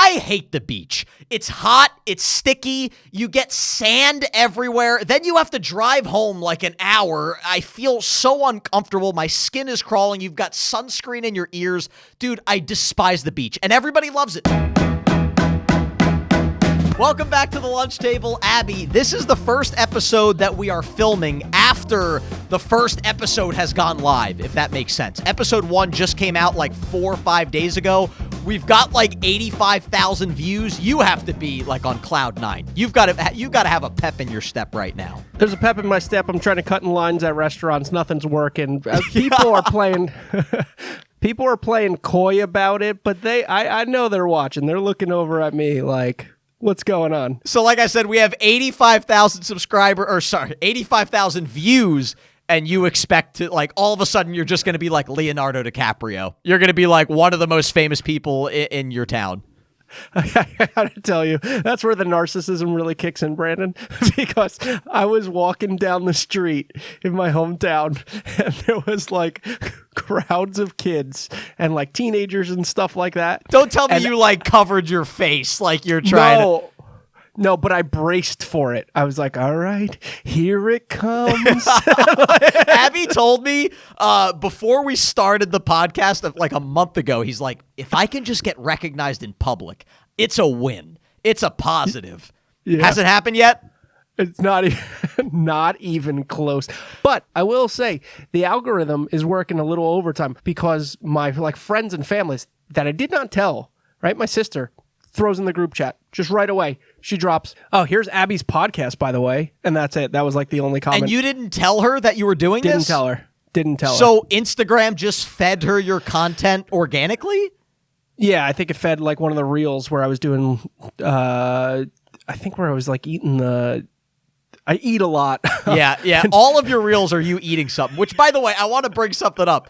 I hate the beach. It's hot. It's sticky. You get sand everywhere. Then you have to drive home like an hour. I feel so uncomfortable. My skin is crawling. You've got sunscreen in your ears. Dude, I despise the beach. And everybody loves it. Welcome back to the lunch table, Abby. This is the first episode that we are filming after the first episode has gone live, if that makes sense. Episode 1 just came out like 4 or 5 days ago. We've got like 85,000 views. You have to be like on cloud 9. You've got to have a pep in your step right now. There's a pep in my step. I'm trying to cut in lines at restaurants. Nothing's working. People are playing. People are playing coy about it, but I know they're watching. They're looking over at me like, what's going on? So like I said, we have 85,000 85,000 views, and you expect to, like, all of a sudden you're just going to be like Leonardo DiCaprio. You're going to be like one of the most famous people in your town. I gotta tell you, that's where the narcissism really kicks in, Brandon, because I was walking down the street in my hometown and there was like crowds of kids and like teenagers and stuff like that. Don't tell me you like covered your face like you're trying to... No, but I braced for it. I was like, all right, here it comes. Abby told me before we started the podcast like a month ago, he's like, if I can just get recognized in public, it's a win. It's a positive. Yeah. Has it happened yet? It's not even close. But I will say the algorithm is working a little overtime because my like friends and families that I did not tell, right? My sister throws in the group chat just right away. She drops, oh, here's Abby's podcast, by the way. And that's it. That was like the only comment. And you didn't tell her that you were doing this? Didn't tell her. So Instagram just fed her your content organically? Yeah, I think it fed like one of the reels where I was doing, I think where I was like I eat a lot. Yeah. All of your reels are you eating something, which, by the way, I want to bring something up.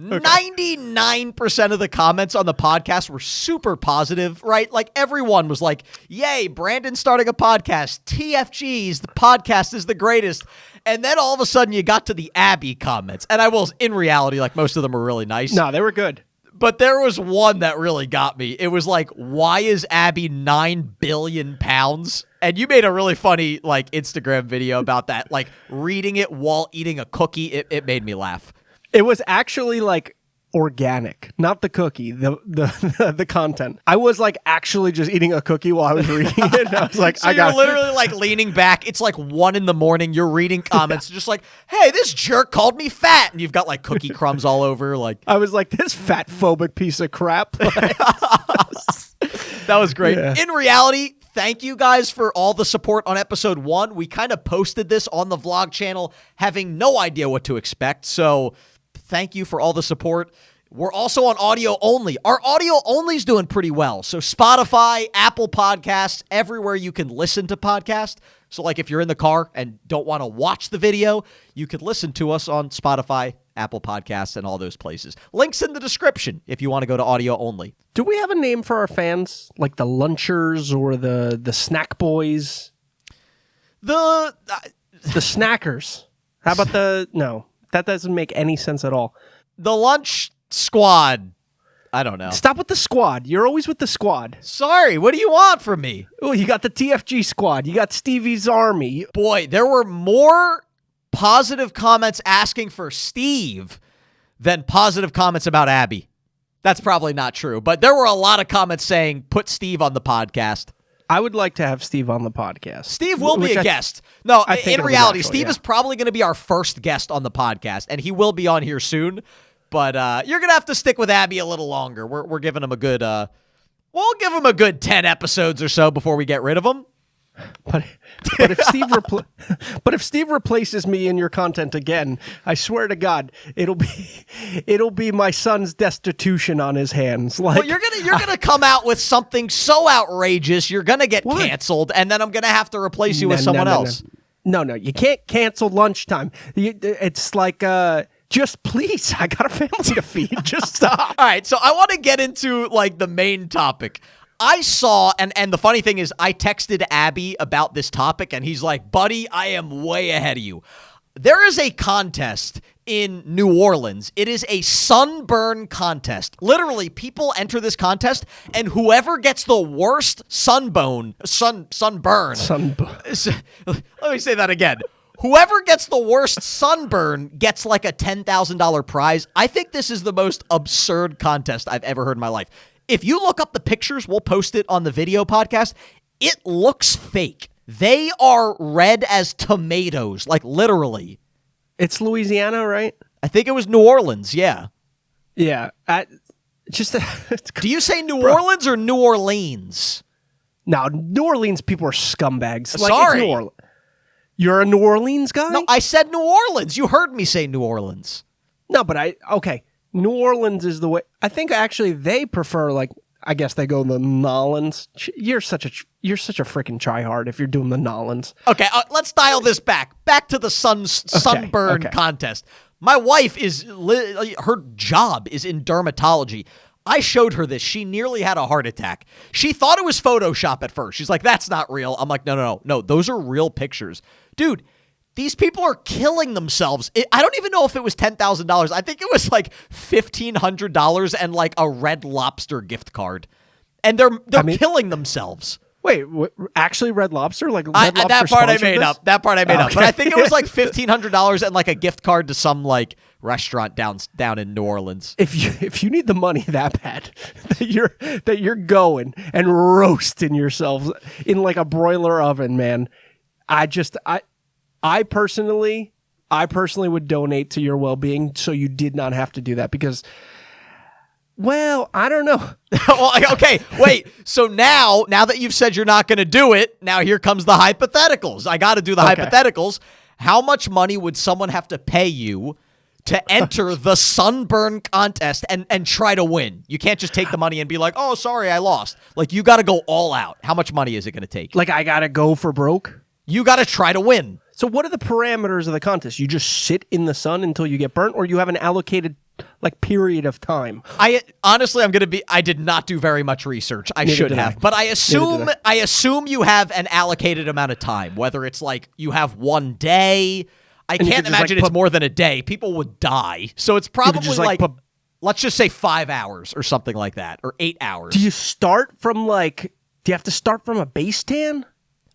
Okay. 99% of the comments on the podcast were super positive, right? Like everyone was like, yay, Brandon's starting a podcast. TFGs, the podcast is the greatest. And then all of a sudden you got to the Abby comments. And I will, in reality, like most of them were really nice. No, they were good. But there was one that really got me. It was like, why is Abby 9 billion pounds? And you made a really funny like Instagram video about that, like reading it while eating a cookie. It made me laugh. It was actually like organic, not the cookie, the content. I was like actually just eating a cookie while I was reading it. I was like, so you're literally like leaning back. It's like 1 a.m. You're reading comments, just like, hey, this jerk called me fat, and you've got like cookie crumbs all over. Like I was like, this fat phobic piece of crap. That was great. Yeah. In reality, thank you guys for all the support on episode 1. We kind of posted this on the vlog channel, having no idea what to expect. So thank you for all the support. We're also on audio only. Our audio only is doing pretty well. So Spotify, Apple Podcasts, everywhere you can listen to podcasts. So like if you're in the car and don't want to watch the video, you could listen to us on Spotify, Apple Podcasts, and all those places. Links in the description if you want to go to audio only. Do we have a name for our fans? Like the Lunchers or the Snack Boys? The Snackers. How about no, that doesn't make any sense at all. The Lunch Squad. I don't know. Stop with the squad. You're always with the squad. Sorry, what do you want from me? Oh, you got the TFG squad. You got Stevie's Army. Boy, there were more positive comments asking for Steve than positive comments about Abby. That's probably not true, but there were a lot of comments saying, put Steve on the podcast. I would like to have Steve on the podcast. Steve will be a guest. No, in reality, natural, Steve is probably going to be our first guest on the podcast, and he will be on here soon. But you're going to have to stick with Abby a little longer. We're giving him a good, we'll give him a good 10 episodes or so before we get rid of him. But if Steve replaces me in your content again, I swear to God, it'll be my son's destitution on his hands. Like, well, you're gonna come out with something so outrageous, you're gonna get canceled, and then I'm gonna have to replace you with someone else. No, you can't cancel lunchtime. It's like just please, I got a family to feed. Just stop. All right, so I want to get into like the main topic. I saw, and the funny thing is, I texted Abby about this topic, and he's like, buddy, I am way ahead of you. There is a contest in New Orleans. It is a sunburn contest. Literally, people enter this contest, and whoever gets the worst sunburn. Let me say that again. Whoever gets the worst sunburn gets like a $10,000 prize. I think this is the most absurd contest I've ever heard in my life. If you look up the pictures, we'll post it on the video podcast. It looks fake. They are red as tomatoes, like literally. It's Louisiana, right? I think it was New Orleans, yeah. Yeah. Do you say New Orleans or New Orleans? No, New Orleans people are scumbags. Sorry. It's New Orleans. You're a New Orleans guy? No, I said New Orleans. You heard me say New Orleans. No, but okay. New Orleans is the way. I think actually they prefer I guess they go the Nolans. You're such a freaking tryhard if you're doing the Nolans. Okay, let's dial this back. Back to the sunburn contest. My wife her job is in dermatology. I showed her this. She nearly had a heart attack. She thought it was Photoshop at first. She's like, that's not real. I'm like, no. Those are real pictures. Dude, these people are killing themselves. I don't even know if it was $10,000. I think it was like $1,500 and like a Red Lobster gift card. And they're killing themselves. Wait, actually Red Lobster? Like Red Lobster that part I made this? up. That part I made up. But I think it was like $1,500 and like a gift card to some like restaurant down in New Orleans. If you need the money that bad, that you're going and roasting yourselves in like a broiler oven, man. I personally would donate to your well-being so you did not have to do that because, well, I don't know. Well, okay, wait. So now that you've said you're not going to do it, now here comes the hypotheticals. I got to do the hypotheticals. How much money would someone have to pay you to enter the sunburn contest and try to win? You can't just take the money and be like, oh, sorry, I lost. Like, you got to go all out. How much money is it going to take? Like, I got to go for broke? You got to try to win. So what are the parameters of the contest? You just sit in the sun until you get burnt, or you have an allocated period of time? I did not do very much research. I should have. But I assume you have an allocated amount of time, whether it's like you have 1 day. I can't imagine it's more than a day. People would die. So it's probably let's just say 5 hours or something like that, or 8 hours. Do you start from do you have to start from a base tan?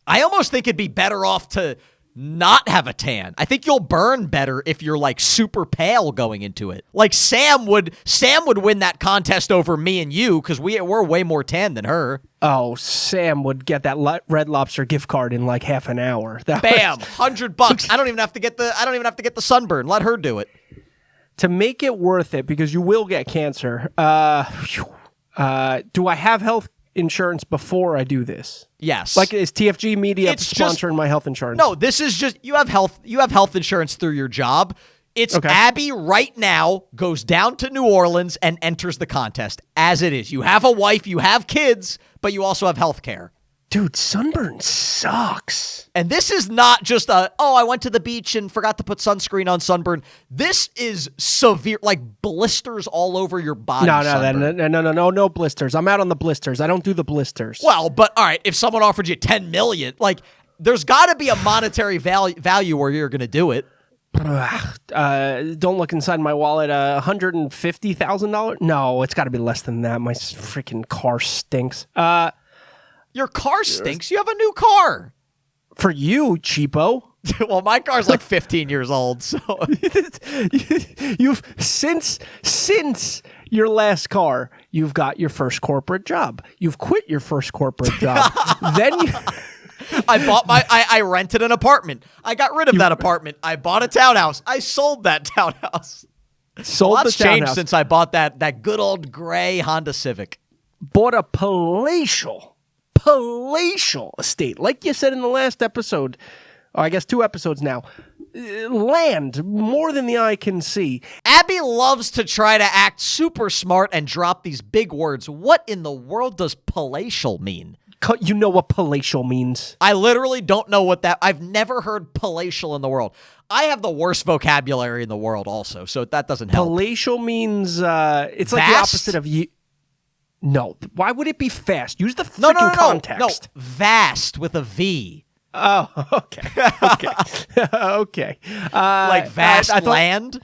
I almost think it'd be better off to not have a tan. I think you'll burn better if you're like super pale going into it. Like Sam would win that contest over me and you because we're way more tan than her. Oh, Sam would get that Red Lobster gift card in like half an hour. Bam, $100. I don't even have to get the sunburn. Let her do it. To make it worth it, because you will get cancer. Do I have health insurance before I do this? Yes. Like, is TFG Media sponsoring my health insurance? No, this is just you have health insurance through your job. It's okay. Abby right now goes down to New Orleans and enters the contest as it is. You have a wife, you have kids, but you also have health care. Dude, sunburn sucks. And this is not just I went to the beach and forgot to put sunscreen on sunburn. This is severe, like blisters all over your body. No blisters. I'm out on the blisters. I don't do the blisters. Well, but all right, if someone offered you $10 million, like there's got to be a monetary value where you're going to do it. Don't look inside my wallet. $150,000? No, it's got to be less than that. My freaking car stinks. Your car stinks. You have a new car. For you, cheapo. Well, my car's like 15 years old, so you've since your last car, you've got your first corporate job. You've quit your first corporate job. Then I rented an apartment. I got rid of that apartment. I bought a townhouse. I sold that townhouse. A lot's changed since I bought that good old gray Honda Civic. Bought a palatial estate, like you said in the last episode, or I guess 2 episodes now. Land more than the eye can see. Abby loves to try to act super smart and drop these big words. What in the world does palatial mean? You know what palatial means? I literally don't know what that. I've never heard palatial in the world. I have the worst vocabulary in the world, also, so that doesn't help. Palatial means it's like the opposite of you. No, why would it be fast? Use the freaking context. No, vast with a V. Oh, okay. Okay. Like vast land?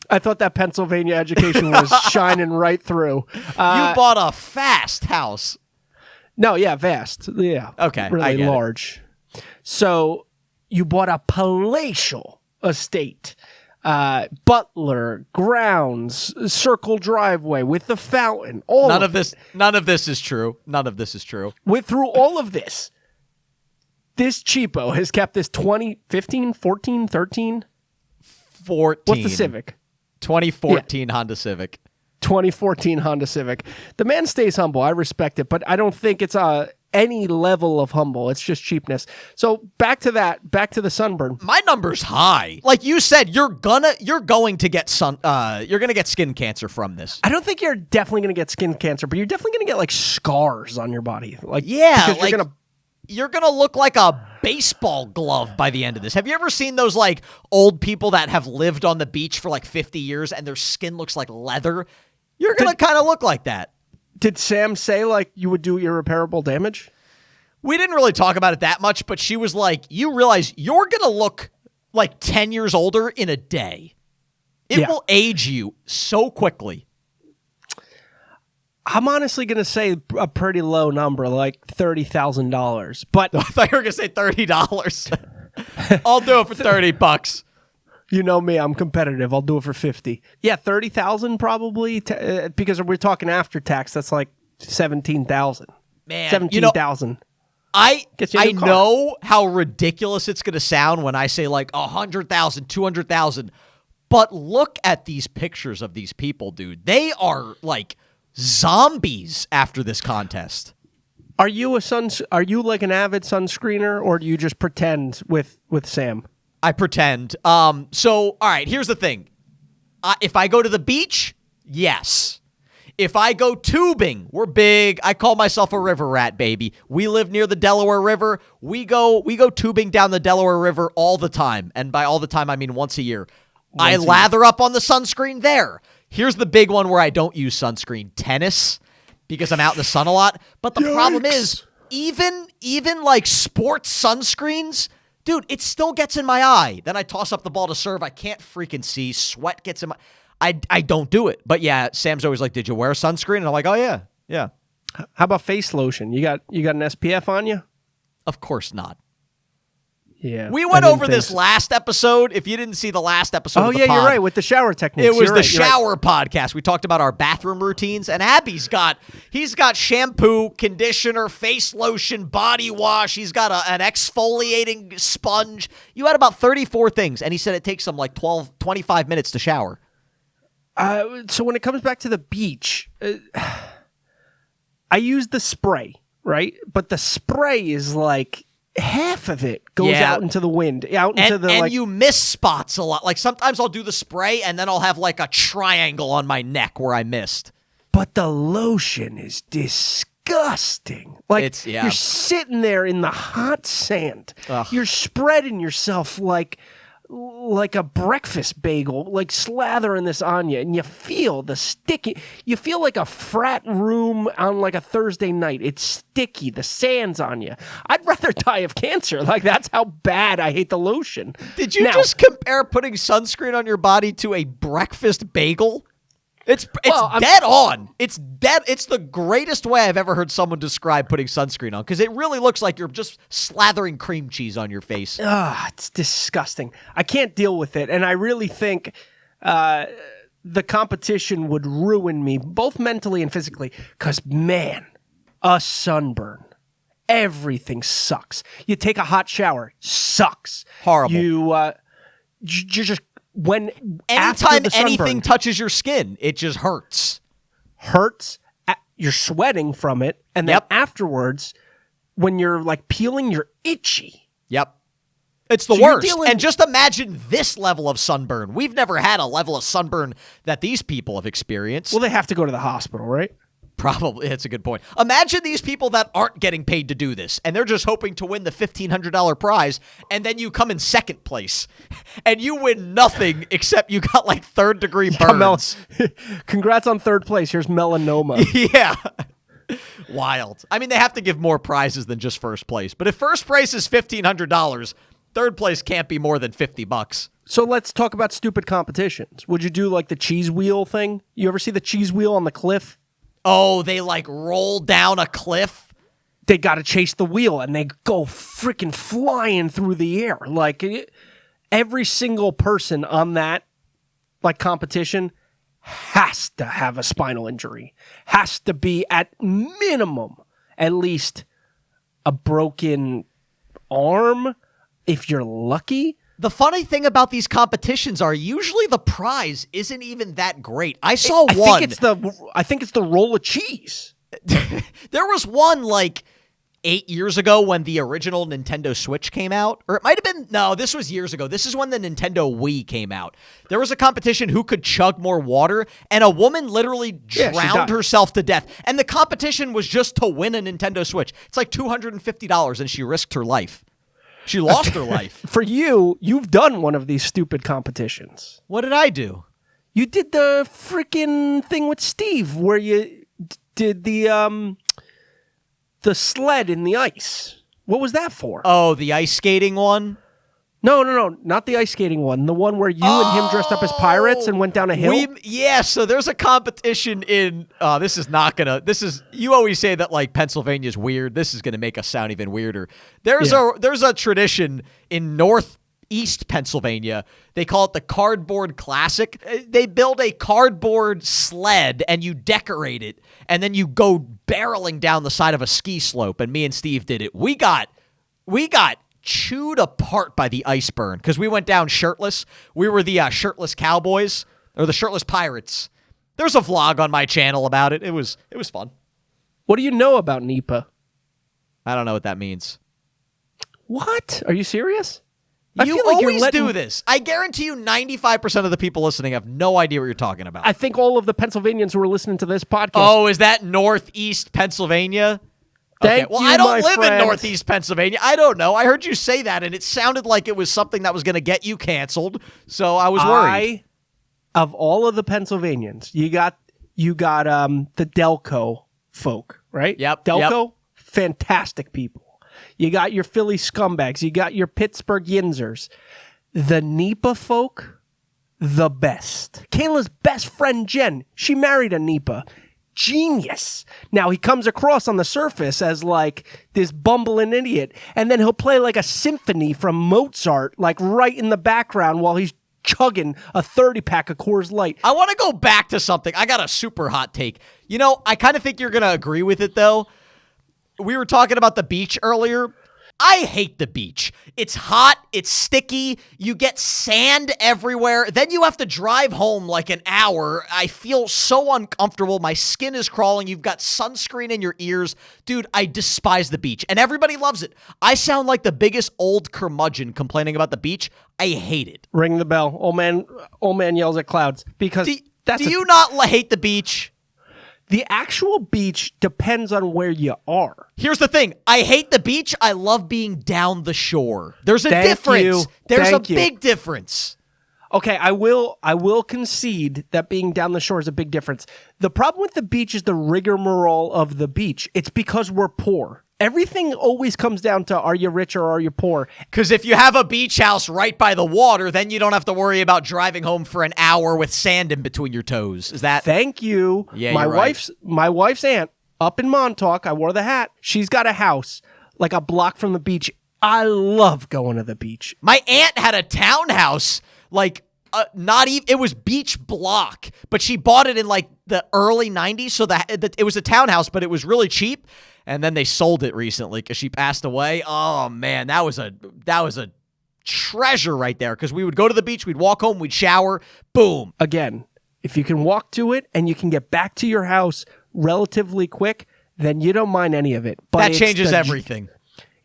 I thought that Pennsylvania education was shining right through. You bought a fast house. No, yeah, vast. Yeah. Okay, really I get large. So you bought a palatial estate. Butler, grounds, circle driveway with the fountain. None of this is true. None of this is true. Through all of this, this cheapo has kept this 2015, 14, 13? 14. What's the Civic? 2014 Honda Civic. 2014 Honda Civic. The man stays humble. I respect it, but I don't think it's any level of humble. It's just cheapness. So back to the Sunburn. My number's high. Like you said, you're going to get skin cancer from this. I don't think you're definitely going to get skin cancer, but you're definitely going to get like scars on your body. Like because you're gonna look like a baseball glove by the end of this. Have you ever seen those like old people that have lived on the beach for like 50 years and their skin looks like leather? You're gonna kind of look like that. Did Sam say like you would do irreparable damage? We didn't really talk about it that much, but she was like, you realize you're gonna look like 10 years older in a day. It will age you so quickly. I'm honestly going to say a pretty low number, like $30,000. But I thought you were going to say $30. I'll do it for $30. You know me, I'm competitive. I'll do it for 50. Yeah, 30,000 probably, because we're talking after tax. That's like 17,000. Man, 17,000. I know how ridiculous it's going to sound when I say like 100,000, 200,000, but look at these pictures of these people, dude. They are like zombies after this contest. Are you like an avid sunscreener, or do you just pretend with Sam? I pretend. So all right, here's the thing. If I go to the beach, yes. If I go tubing, we're big. I call myself a river rat, baby. We live near the Delaware River. We go tubing down the Delaware River all the time, and by all the time I mean once a year. I lather up on the sunscreen there. Here's the big one where I don't use sunscreen: tennis, because I'm out in the sun a lot. But the problem is, even like sports sunscreens, dude, it still gets in my eye. Then I toss up the ball to serve. I can't freaking see. Sweat gets in my. I don't do it. But yeah, Sam's always like, "Did you wear sunscreen?" And I'm like, "Oh yeah." How about face lotion? You got an SPF on you? Of course not. Yeah, we went over this last episode. If you didn't see the last episode of the pod, you're right, with the shower techniques. It was the shower podcast. We talked about our bathroom routines, and Abby's got shampoo, conditioner, face lotion, body wash. He's got an exfoliating sponge. You had about 34 things, and he said it takes him like 25 minutes to shower. So when it comes back to the beach, I use the spray, right? But the spray is like half of it goes out into the wind, and you miss spots a lot. Like sometimes I'll do the spray and then I'll have like a triangle on my neck where I missed. But the lotion is disgusting. Like you're sitting there in the hot sand. Ugh. You're spreading yourself like a breakfast bagel, like slathering this on you, and you feel the sticky. You feel like a frat room on like a Thursday night. It's sticky. The sand's on you. I'd rather die of cancer. Like that's how bad I hate the lotion. Did you just compare putting sunscreen on your body to a breakfast bagel? It's dead on. It's dead. It's the greatest way I've ever heard someone describe putting sunscreen on, because it really looks like you're just slathering cream cheese on your face. It's disgusting. I can't deal with it, and I really think the competition would ruin me, both mentally and physically, because, man, a sunburn. Everything sucks. You take a hot shower, sucks. Horrible. You just... Anytime anything touches your skin, it just hurts. You're sweating from it, and then afterwards, when you're like peeling, you're itchy. Yep. It's the worst. And just imagine this level of sunburn. We've never had a level of sunburn that these people have experienced. Well, they have to go to the hospital, right? Probably. That's a good point. Imagine these people that aren't getting paid to do this, and they're just hoping to win the $1,500 prize, and then you come in second place, and you win nothing except you got like third-degree burns. Congrats on third place. Here's melanoma. Yeah. Wild. I mean, they have to give more prizes than just first place, but if first place is $1,500, Third place can't be more than $50. So let's talk about stupid competitions. Would you do like the cheese wheel thing? You ever see the cheese wheel on the cliff? Oh, they like roll down a cliff? They got to chase the wheel and they go freaking flying through the air. Like every single person on that like competition has to have a spinal injury. Has to be at minimum at least a broken arm if you're lucky. The funny thing about these competitions are usually the prize isn't even that great. I saw one. I think it's the roll of cheese. There was one like 8 years ago when the original Nintendo Switch came out. Or it might have been, no, this was years ago. This is when the Nintendo Wii came out. There was a competition who could chug more water, and a woman literally drowned herself to death. And the competition was just to win a Nintendo Switch. It's like $250, and she risked her life. She lost her life. For you, you've done one of these stupid competitions. What did I do? You did the freaking thing with Steve where you did the sled in the ice. What was that for? Oh, the ice skating one? No, not the ice skating one. The one where you and him dressed up as pirates and went down a hill. So there's a competition in. You always say that like Pennsylvania's weird. This is gonna make us sound even weirder. There's a tradition in Northeast Pennsylvania. They call it the Cardboard Classic. They build a cardboard sled and you decorate it, and then you go barreling down the side of a ski slope. And me and Steve did it. We got chewed apart by the ice burn because we went down shirtless. We were the shirtless cowboys or the shirtless pirates. There's a vlog on my channel about it. It was fun. What do you know about NEPA? I don't know what that means. What? Are you serious? You always do this. I guarantee you 95% of the people listening have no idea what you're talking about. I think all of the Pennsylvanians who are listening to this podcast. Oh, is that Northeast Pennsylvania? Thank you, I don't live friend. in Northeast Pennsylvania. I don't know. I heard you say that, and it sounded like it was something that was going to get you canceled, so I was worried. Of all of the Pennsylvanians, you got the Delco folk, right? Yep. Delco, fantastic people. You got your Philly scumbags. You got your Pittsburgh Yinzers. The NEPA folk, the best. Kayla's best friend, Jen, she married a NEPA. Genius. Now he comes across on the surface as like this bumbling idiot, and then he'll play like a symphony from Mozart, like right in the background while he's chugging a 30-pack of Coors Light. I want to go back to something. I got a super hot take. You know, I kind of think you're going to agree with it, though. We were talking about the beach earlier. I hate the beach. It's hot. It's sticky. You get sand everywhere. Then you have to drive home like an hour. I feel so uncomfortable. My skin is crawling. You've got sunscreen in your ears. Dude, I despise the beach. And everybody loves it. I sound like the biggest old curmudgeon complaining about the beach. I hate it. Ring the bell. Old man yells at clouds. Because do you not hate the beach? The actual beach depends on where you are. Here's the thing. I hate the beach. I love being down the shore. There's a difference. There's a big difference. Okay, I will concede that being down the shore is a big difference. The problem with the beach is the rigmarole of the beach. It's because we're poor. Everything always comes down to, are you rich or are you poor? Because if you have a beach house right by the water, then you don't have to worry about driving home for an hour with sand in between your toes. Is that? Thank you. Yeah, my you're right. My wife's aunt up in Montauk, I wore the hat. She's got a house like a block from the beach. I love going to the beach. My aunt had a townhouse, like not even, it was beach block, but she bought it in like the early 90s. So that it was a townhouse, but it was really cheap. And then they sold it recently because she passed away. Oh man, that was a treasure right there. Because we would go to the beach, we'd walk home, we'd shower, boom. Again, if you can walk to it and you can get back to your house relatively quick, then you don't mind any of it. But that changes everything.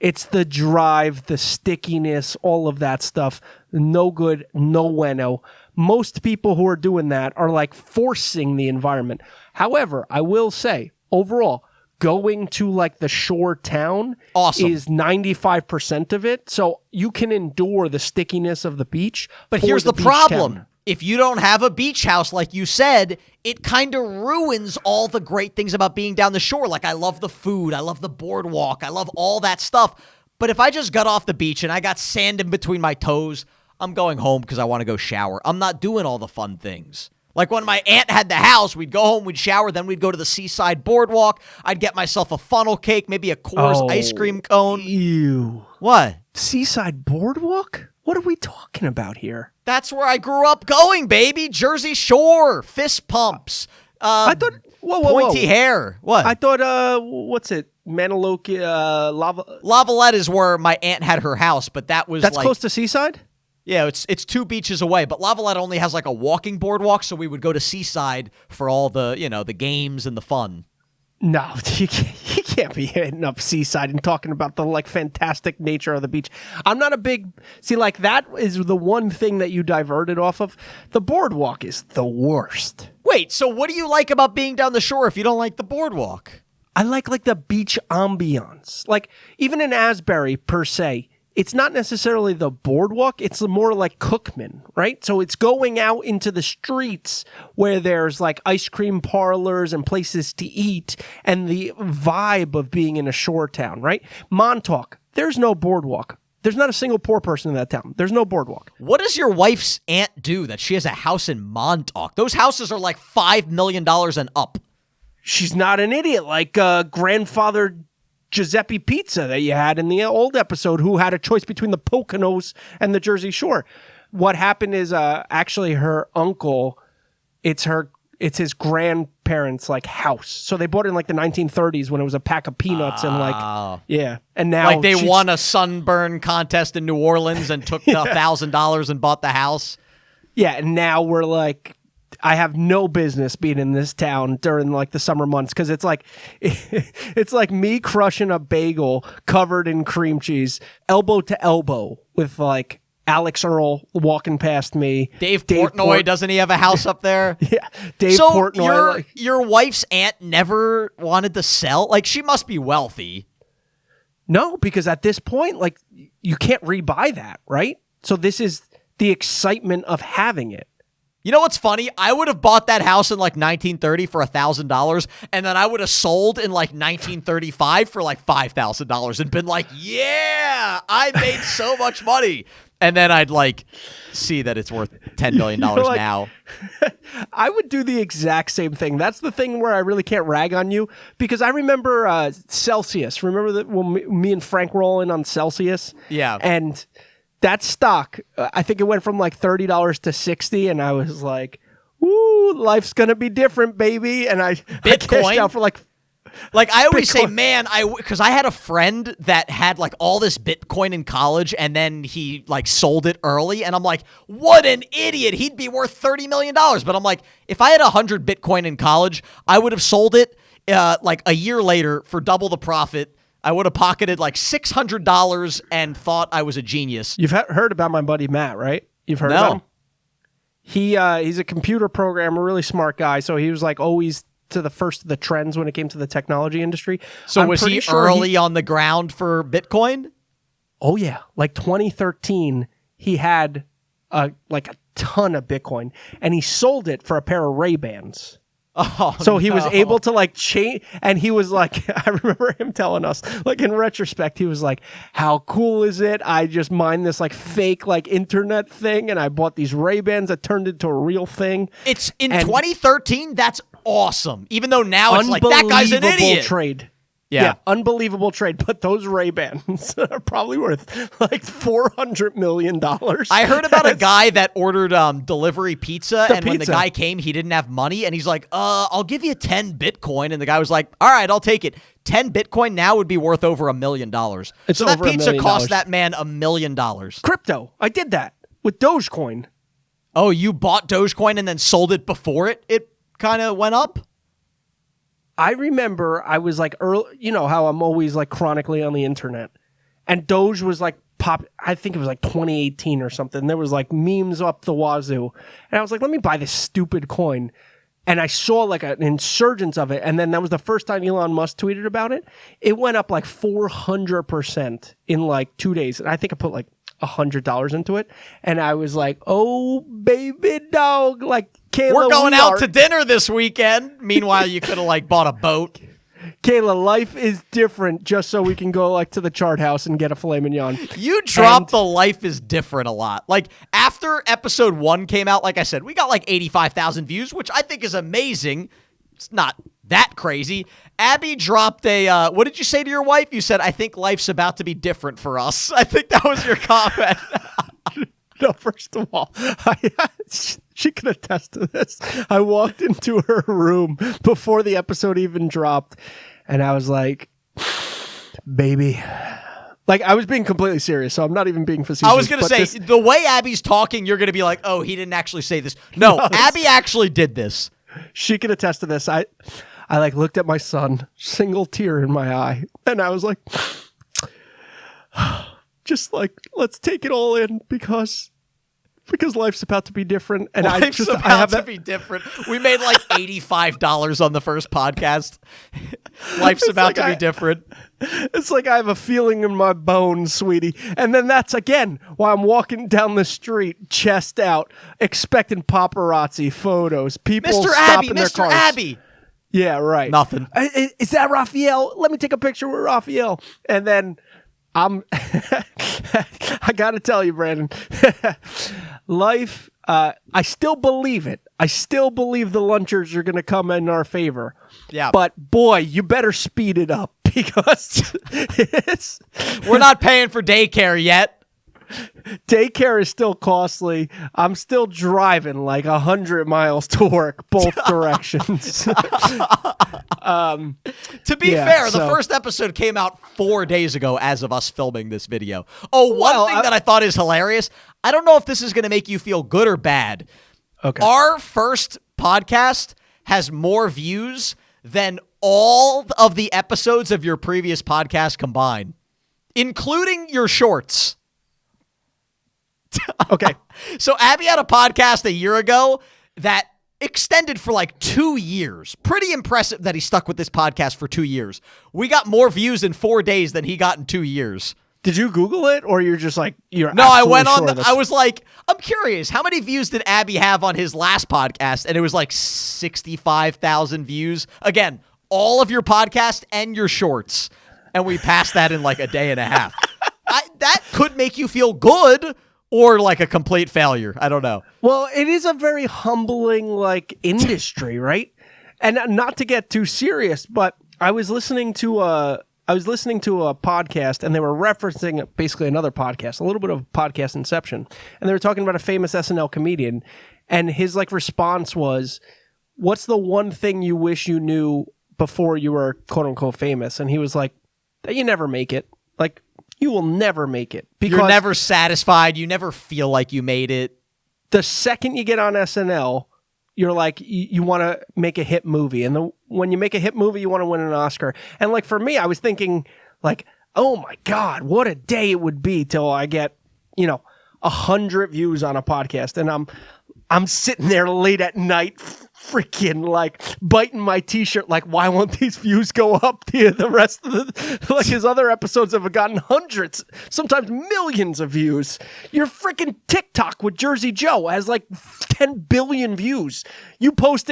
It's the drive, the stickiness, all of that stuff. No good, no bueno. Most people who are doing that are like forcing the environment. However, I will say, overall, going to like the shore town is 95% of it. So you can endure the stickiness of the beach. But here's the problem. If you don't have a beach house, like you said, it kind of ruins all the great things about being down the shore. Like, I love the food. I love the boardwalk. I love all that stuff. But if I just got off the beach and I got sand in between my toes, I'm going home because I want to go shower. I'm not doing all the fun things. Like when my aunt had the house, we'd go home, we'd shower, then we'd go to the seaside boardwalk. I'd get myself a funnel cake, maybe a Coors ice cream cone. Ew. What? Seaside boardwalk? What are we talking about here? That's where I grew up going, baby. Jersey Shore, fist pumps. I thought, whoa. Pointy hair. What? I thought, what's it? Manaloki, Lavalette is where my aunt had her house, but that's close to Seaside? Yeah, it's 2 beaches away, but Lavalette only has like a walking boardwalk, so we would go to Seaside for all the, the games and the fun. No, you can't be hitting up Seaside and talking about the fantastic nature of the beach. I'm not a big that is the one thing that you diverted off of. The boardwalk is the worst. Wait, so what do you like about being down the shore if you don't like the boardwalk? I like the beach ambiance. Like even in Asbury per se, it's not necessarily the boardwalk. It's more like Cookman, right? So it's going out into the streets where there's like ice cream parlors and places to eat and the vibe of being in a shore town, right? Montauk, there's no boardwalk. There's not a single poor person in that town. There's no boardwalk. What does your wife's aunt do that she has a house in Montauk? Those houses are like $5 million and up. She's not an idiot like grandfather Giuseppe Pizza that you had in the old episode, who had a choice between the Poconos and the Jersey Shore. What happened is actually her uncle, it's his grandparents' house. So they bought it in the 1930s when it was a pack of peanuts and yeah. And now they won a sunburn contest in New Orleans and took the $1,000 and bought the house. Yeah, and now we're I have no business being in this town during the summer months because it's like me crushing a bagel covered in cream cheese, elbow to elbow with Alex Earl walking past me. Dave Portnoy, doesn't he have a house up there? Yeah, Dave Portnoy. So your wife's aunt never wanted to sell? She must be wealthy. No, because at this point, you can't rebuy that, right? So this is the excitement of having it. You know what's funny? I would have bought that house in 1930 for $1,000, and then I would have sold in 1935 for $5,000 and been like, yeah, I made so much money. And then I'd see that it's worth $10 million now. I would do the exact same thing. That's the thing where I really can't rag on you, because I remember Celsius. Remember that when me and Frank were all in on Celsius? Yeah. And that stock, I think it went from $30 to $60, and I was like, "Ooh, life's gonna be different, baby!" And I cashed out for I always say, man, because I had a friend that had all this Bitcoin in college, and then he sold it early, and I'm like, what an idiot! He'd be worth $30 million. But I'm like, if I had 100 Bitcoin in college, I would have sold it a year later for double the profit. I would have pocketed $600 and thought I was a genius. You've heard about my buddy Matt, right? You've heard about him? He's a computer programmer, really smart guy. So he was always to the first of the trends when it came to the technology industry. So was he early on the ground for Bitcoin? Oh yeah, 2013, he had a ton of Bitcoin, and he sold it for a pair of Ray-Bans. Oh, so he was able to change, and he was I remember him telling us, in retrospect, he was like, how cool is it? I just mined this fake internet thing, and I bought these Ray-Bans that turned into a real thing. It's in 2013. That's awesome. Even though now it's that guy's an idiot. Trade. Yeah, unbelievable trade. But those Ray-Bans are probably worth $400 million. I heard about a guy that ordered delivery pizza, and when the guy came, he didn't have money, and he's like, I'll give you 10 Bitcoin. And the guy was like, all right, I'll take it. 10 Bitcoin now would be worth over $1 million. So that pizza cost that man $1 million. Crypto. I did that with Dogecoin. Oh, you bought Dogecoin and then sold it before it kind of went up? I remember I was early, you know how I'm always chronically on the internet, and Doge was pop. I think it was 2018 or something. There was memes up the wazoo, and I was like, let me buy this stupid coin. And I saw an insurgence of it, and then that was the first time Elon Musk tweeted about it. It went up 400% in 2 days, and I think I put $100 into it, and I was like, oh baby dog, Kayla, we're going out to dinner this weekend. Meanwhile, you could have bought a boat. Kayla, life is different just so we can go like to the chart house and get a filet mignon. You dropped the life is different a lot. Like after episode 1 came out, like I said, we got like 85,000 views, which I think is amazing. It's not that crazy. Abby dropped a, what did you say to your wife? You said, I think life's about to be different for us. I think that was your comment. No, first of all, she can attest to this. I walked into her room before the episode even dropped, and I was like, baby. Like, I was being completely serious, so I'm not even being facetious. I was going to say, the way Abby's talking, you're going to be like, oh, he didn't actually say this. No, Abby actually did this. She can attest to this. I like looked at my son, single tear in my eye, and I was like, just like, let's take it all in because life's about to be different. And life's about to be different. We made like $85 on the first podcast. Life's about to be different. It's like I have a feeling in my bones, sweetie. And then that's again why I'm walking down the street, chest out, expecting paparazzi photos. People stopping their cars. Mr. Abby. Yeah, right. Nothing. Is that Raphael? Let me take a picture with Raphael. And then I gotta tell you, Brandon, life, I still believe it. I still believe the lunchers are going to come in our favor. Yeah. But boy, you better speed it up because we're not paying for daycare yet. Daycare is still costly. I'm still driving like 100 miles to work, both directions. To be fair, the first episode came out 4 days ago as of us filming this video. Oh, one thing that I thought is hilarious. I don't know if this is going to make you feel good or bad. Okay. Our first podcast has more views than all of the episodes of your previous podcast combined, including your shorts. Okay. So Abby had a podcast a year ago that extended for like 2 years. Pretty impressive that he stuck with this podcast for 2 years. We got more views in 4 days than he got in 2 years. Did you Google it or you're just like, you're No, I went on, sure I was like, I'm curious, how many views did Abby have on his last podcast? And it was like 65,000 views. Again, all of your podcast and your shorts. And we passed that in like a day and a half. That could make you feel good. Or like a complete failure. I don't know. Well, it is a very humbling like industry, right? And not to get too serious, but I was listening to a podcast and they were referencing basically another podcast, a little bit of podcast inception. And they were talking about a famous SNL comedian and his like response was, what's the one thing you wish you knew before you were quote unquote famous? And he was like, that you never make it. Like, you will never make it because you're never satisfied. You never feel like you made it. The second you get on SNL, you're like, you want to make a hit movie. And when you make a hit movie, you want to win an Oscar. And like for me, I was thinking like, oh my God, what a day it would be till I get, 100 views on a podcast. And I'm sitting there late at night freaking like biting my t-shirt like, why won't these views go up? The rest of like his other episodes have gotten hundreds, sometimes millions of views. Your freaking TikTok with Jersey Joe has like 10 billion views. You post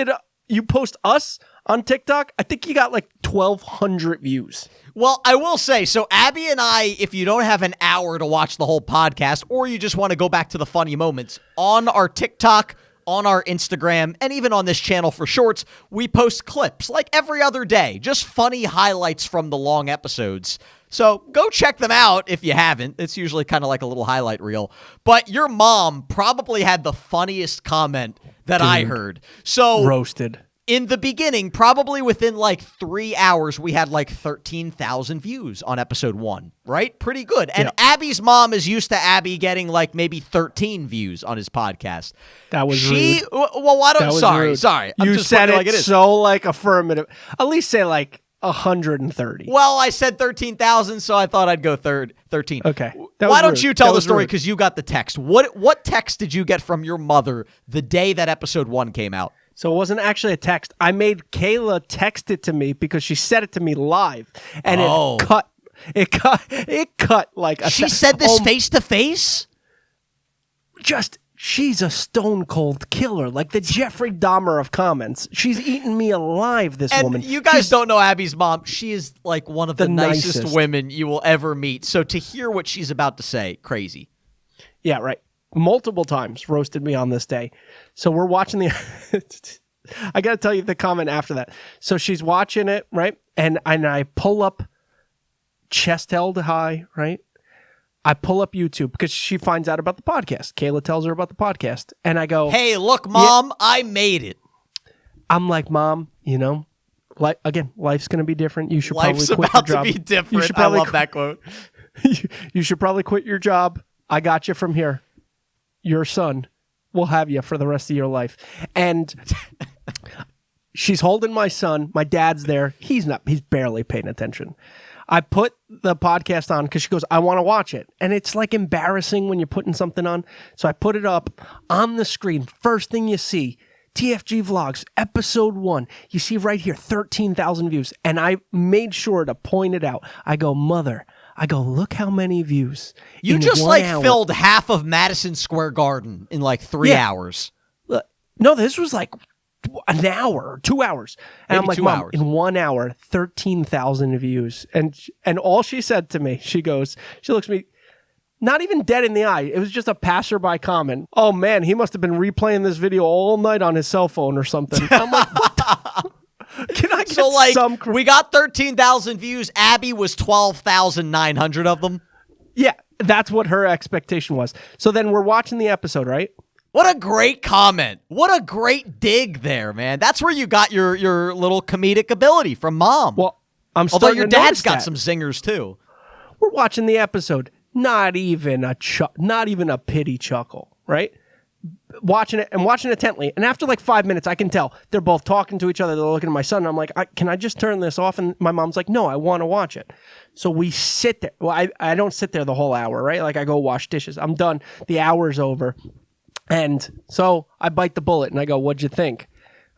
us on TikTok, I think you got like 1,200 views. Well, I will say, so Abby and I, if you don't have an hour to watch the whole podcast, or you just want to go back to the funny moments, on our TikTok, on our Instagram, and even on this channel for shorts, we post clips like every other day, just funny highlights from the long episodes. So go check them out if you haven't. It's usually kind of like a little highlight reel. But your mom probably had the funniest comment that I heard. So roasted. In the beginning, probably within like 3 hours, we had like 13,000 views on episode 1, right? Pretty good. And Abby's mom is used to Abby getting like maybe 13 views on his podcast. That was rude. Well, why don't, sorry. You said it so like affirmative. At least say like 130. Well, I said 13,000, so I thought I'd go 13. Okay. Why don't you tell the story because you got the text. What text did you get from your mother the day that episode 1 came out? So it wasn't actually a text. I made Kayla text it to me because she said it to me live, and it cut like a. She said this face to face. Just she's a stone cold killer, like the Jeffrey Dahmer of comments. She's eaten me alive, this And woman. you guys don't know Abby's mom. She is like one of the nicest women you will ever meet. So to hear what she's about to say, crazy. Yeah, right. Multiple times roasted me on this day. So we're watching the... I got to tell you the comment after that. So she's watching it, right? And I pull up chest held high, right? I pull up YouTube because she finds out about the podcast. Kayla tells her about the podcast. And I go, hey, look, Mom, I made it. I'm like, Mom, you know, again, life's going to be different. You should Life's probably quit your job. about to be different. I love that quote. You should probably quit your job. I got you from here. Your son will have you for the rest of your life. And she's holding my son. My dad's there. He's barely paying attention. I put the podcast on because she goes, I want to watch it. And it's like embarrassing when you're putting something on. So I put it up on the screen. First thing you see, TFG Vlogs, episode 1. You see right here, 13,000 views. And I made sure to point it out. I go, Mother, look how many views. You just filled half of Madison Square Garden in like 3 hours. No, this was like an hour, 2 hours. And Maybe I'm like, 2 Mom, hours. in 1 hour, 13,000 views. And all she said to me, she looks at me, not even dead in the eye. It was just a passerby comment. Oh man, he must have been replaying this video all night on his cell phone or something. I'm like, what the? Can I get some? We got 13,000 views. Abby was 12,900 of them. Yeah, that's what her expectation was. So then we're watching the episode, right? What a great comment. What a great dig there, man. That's where you got your little comedic ability from Mom. Well, although your dad's got some zingers too. We're watching the episode. Not even a pity chuckle, right? Watching it intently. And after like 5 minutes, I can tell they're both talking to each other. They're looking at my son. And I'm like, can I just turn this off? And my mom's like, no, I want to watch it. So we sit there. Well, I don't sit there the whole hour, right? Like I go wash dishes. I'm done. The hour's over. And so I bite the bullet and I go, what'd you think?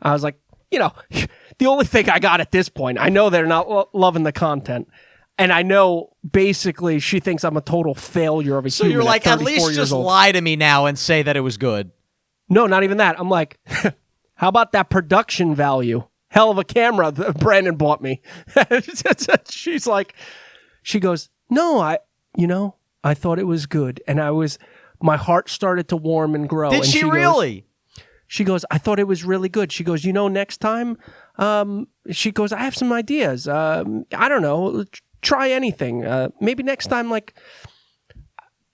I was like, the only thing I got at this point, I know they're not loving the content. And I know basically she thinks I'm a total failure of a human. So you're like, at least just old. lie to me now and say that it was good. No, not even that. I'm like, how about that production value? Hell of a camera that Brandon bought me. She goes, no, I thought it was good. And my heart started to warm and grow. Did she really? She goes, I thought it was really good. She goes, next time, she goes, I have some ideas. I don't know. Try anything. Maybe next time, like,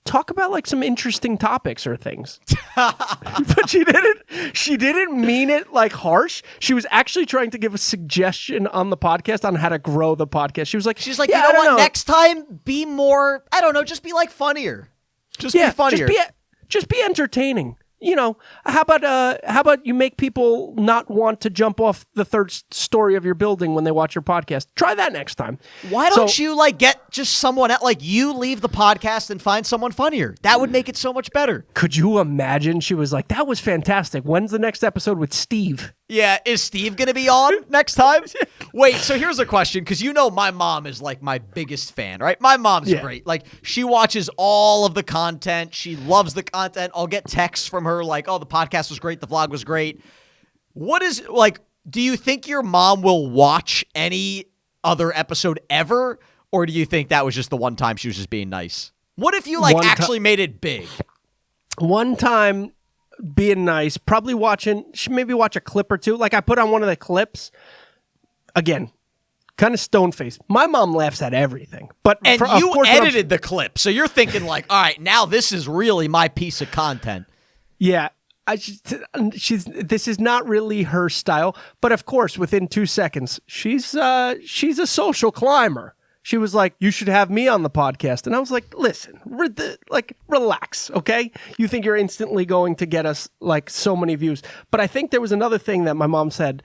talk about like some interesting topics or things. But she didn't mean it like harsh. She was actually trying to give a suggestion on the podcast on how to grow the podcast. She's like, you know what? Next time, be more, I don't know, just be like funnier. Just be funnier. Just be entertaining. How about you make people not want to jump off the third story of your building when they watch your podcast? Try that next time. Why don't you get just someone else, you leave the podcast and find someone funnier? That would make it so much better. Could you imagine? She was like, that was fantastic. When's the next episode with Steve? Yeah, is Steve going to be on next time? Wait, so here's a question, because my mom is like my biggest fan, right? My mom's great. Like, she watches all of the content. She loves the content. I'll get texts from her like, oh, the podcast was great. The vlog was great. Do you think your mom will watch any other episode ever? Or do you think that was just the one time she was just being nice? What if you actually made it big? One time... being nice, probably maybe watch a clip or two. Like I put on one of the clips, again, kind of stone-faced. My mom laughs at everything. And you edited the clip, so you're thinking like, all right, now this is really my piece of content. Yeah, this is not really her style, but of course, within 2 seconds, she's a social climber. She was like, you should have me on the podcast. And I was like, listen, relax, okay? You think you're instantly going to get us like so many views. But I think there was another thing that my mom said.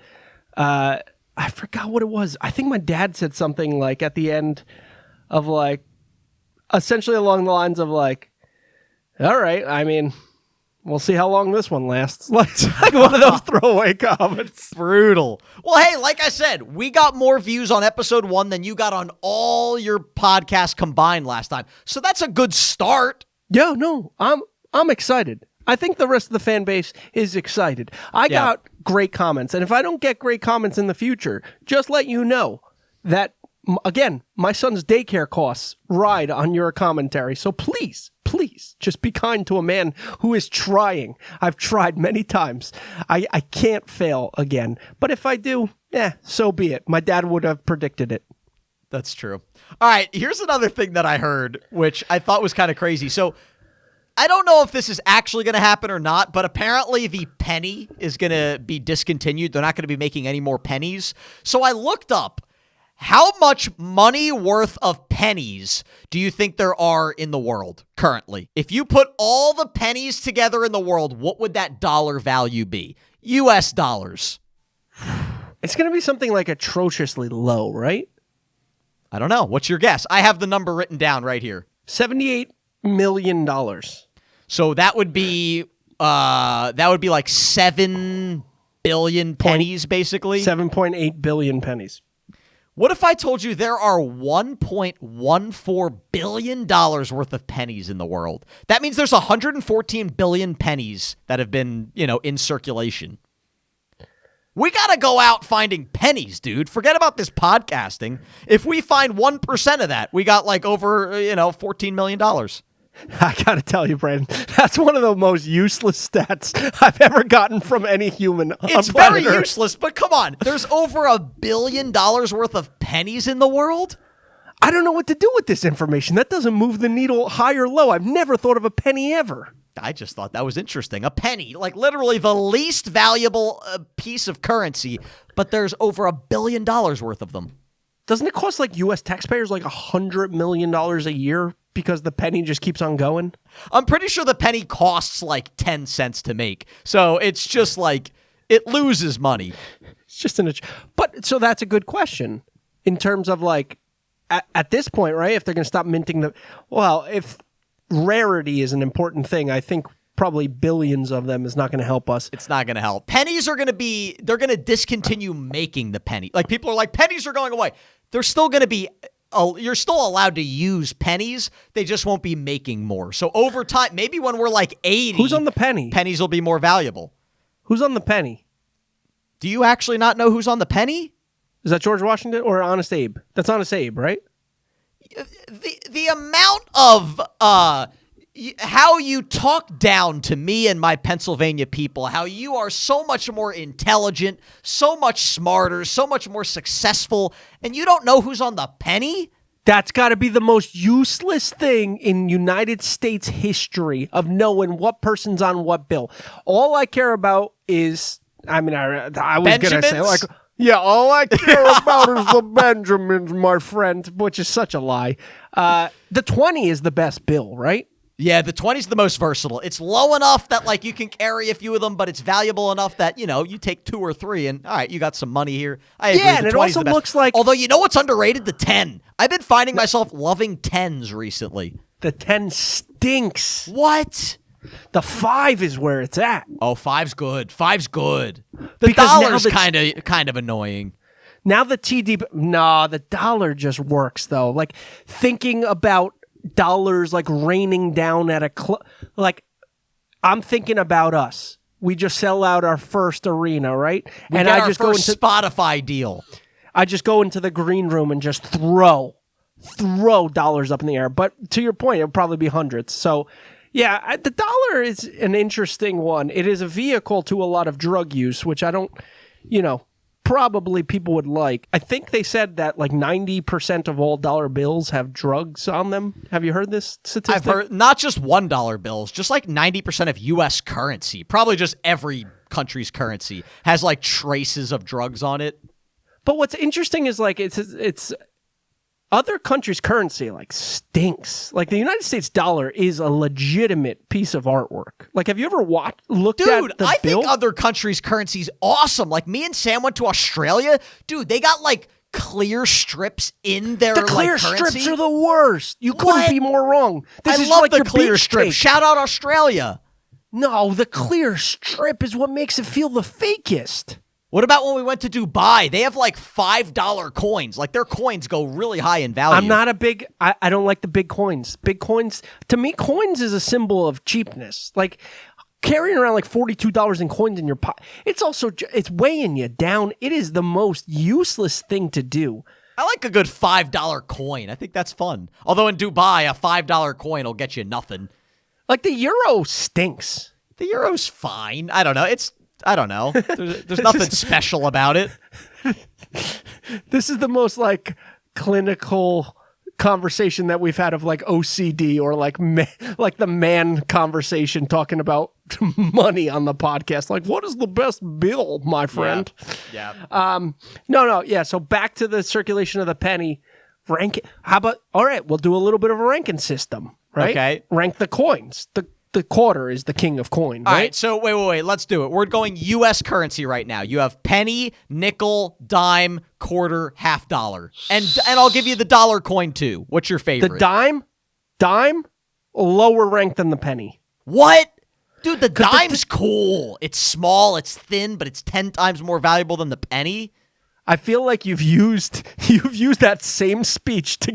I forgot what it was. I think my dad said something like at the end of like, essentially along the lines of like, all right, I mean, we'll see how long this one lasts. Like one of those throwaway comments. Brutal. Well, hey, like I said, we got more views on episode 1 than you got on all your podcasts combined last time. So that's a good start. Yeah, no, I'm excited. I think the rest of the fan base is excited. I got great comments. And if I don't get great comments in the future, just let you know that, again, my son's daycare costs ride on your commentary. So please, just be kind to a man who is trying. I've tried many times. I can't fail again. But if I do, so be it. My dad would have predicted it. That's true. All right, here's another thing that I heard, which I thought was kind of crazy. So I don't know if this is actually going to happen or not, but apparently the penny is going to be discontinued. They're not going to be making any more pennies. So I looked up, how much money worth of pennies do you think there are in the world currently? If you put all the pennies together in the world, what would that dollar value be? US dollars. It's going to be something like atrociously low, right? I don't know. What's your guess? I have the number written down right here. $78 million. So that would be like 7 billion pennies, basically. 7.8 billion pennies. What if I told you there are $1.14 billion worth of pennies in the world? That means there's 114 billion pennies that have been, in circulation. We got to go out finding pennies, dude. Forget about this podcasting. If we find 1% of that, we got like over, $14 million. I got to tell you, Brandon, that's one of the most useless stats I've ever gotten from any human. It's very useless, but come on. There's over $1 billion worth of pennies in the world? I don't know what to do with this information. That doesn't move the needle high or low. I've never thought of a penny ever. I just thought that was interesting. A penny, like literally the least valuable piece of currency, but there's over $1 billion worth of them. Doesn't it cost like U.S. taxpayers like $100 million a year because the penny just keeps on going? I'm pretty sure the penny costs like 10 cents to make. So it's just like it loses money. It's just but so that's a good question in terms of like at this point, right? If they're going to stop minting if rarity is an important thing, I think probably billions of them is not going to help us. It's not going to help. Pennies are going to they're going to discontinue making the penny. Like people are like, pennies are going away. They're still going to be, you're still allowed to use pennies. They just won't be making more. So over time, maybe when we're like 80. Who's on the penny? Pennies will be more valuable. Who's on the penny? Do you actually not know who's on the penny? Is that George Washington or Honest Abe? That's Honest Abe, right? The amount of how you talk down to me and my Pennsylvania people, how you are so much more intelligent, so much smarter, so much more successful, and you don't know who's on the penny? That's got to be the most useless thing in United States history of knowing what person's on what bill. All I care about is, I was going to say, like, yeah, all I care about is the Benjamins, my friend, which is such a lie. The 20 is the best bill, right? Yeah, the 20 is the most versatile. It's low enough that like you can carry a few of them, but it's valuable enough that, you take 2 or 3 and all right, you got some money here. I agree. Yeah, and it also looks like... Although you know what's underrated? The 10. I've been finding myself loving 10s recently. The 10 stinks. What? The 5 is where it's at. Oh, 5's good. 5's good. The dollar's kind of annoying. Now the the dollar just works though. Like thinking about dollars like raining down at a like I'm thinking about us. We just sell out our first arena, right? And I just go into Spotify deal. I just go into the green room and just throw dollars up in the air. But to your point, it'll probably be hundreds. So yeah, the dollar is an interesting one. It is a vehicle to a lot of drug use, which I don't, probably people would like. I think they said that like 90% of all dollar bills have drugs on them. Have you heard this statistic? I've heard not just $1 bills, just like 90% of U.S. currency, probably just every country's currency has like traces of drugs on it. But what's interesting is like it's other countries' currency like stinks. Like the United States dollar is a legitimate piece of artwork. Like, have you ever looked at the bill? Dude, I think other countries' currency is awesome. Like me and Sam went to Australia. Dude, they got like clear strips in their currency. The clear strips are the worst. You couldn't be more wrong. I love the clear strip. Shout out Australia. No, the clear strip is what makes it feel the fakest. What about when we went to Dubai? They have like $5 coins. Like their coins go really high in value. I'm not I don't like the big coins. Big coins, to me, coins is a symbol of cheapness. Like carrying around like $42 in coins in your pocket. It's weighing you down. It is the most useless thing to do. I like a good $5 coin. I think that's fun. Although in Dubai, a $5 coin will get you nothing. Like the euro stinks. The euro's fine. I don't know. I don't know. There's nothing special about it. This is the most like clinical conversation that we've had of like OCD or like like the man conversation talking about money on the podcast. Like, what is the best bill, my friend? Yeah. No. Yeah. So back to the circulation of the penny. Rank it. How about, all right, we'll do a little bit of a ranking system, right? Okay. Rank the coins. The quarter is the king of coin, right? All right, so wait. Let's do it. We're going U.S. currency right now. You have penny, nickel, dime, quarter, $50. And I'll give you the dollar coin, too. What's your favorite? The dime, lower ranked than the penny. What? Dude, the dime's cool. It's small, it's thin, but it's 10 times more valuable than the penny. I feel like you've used that same speech to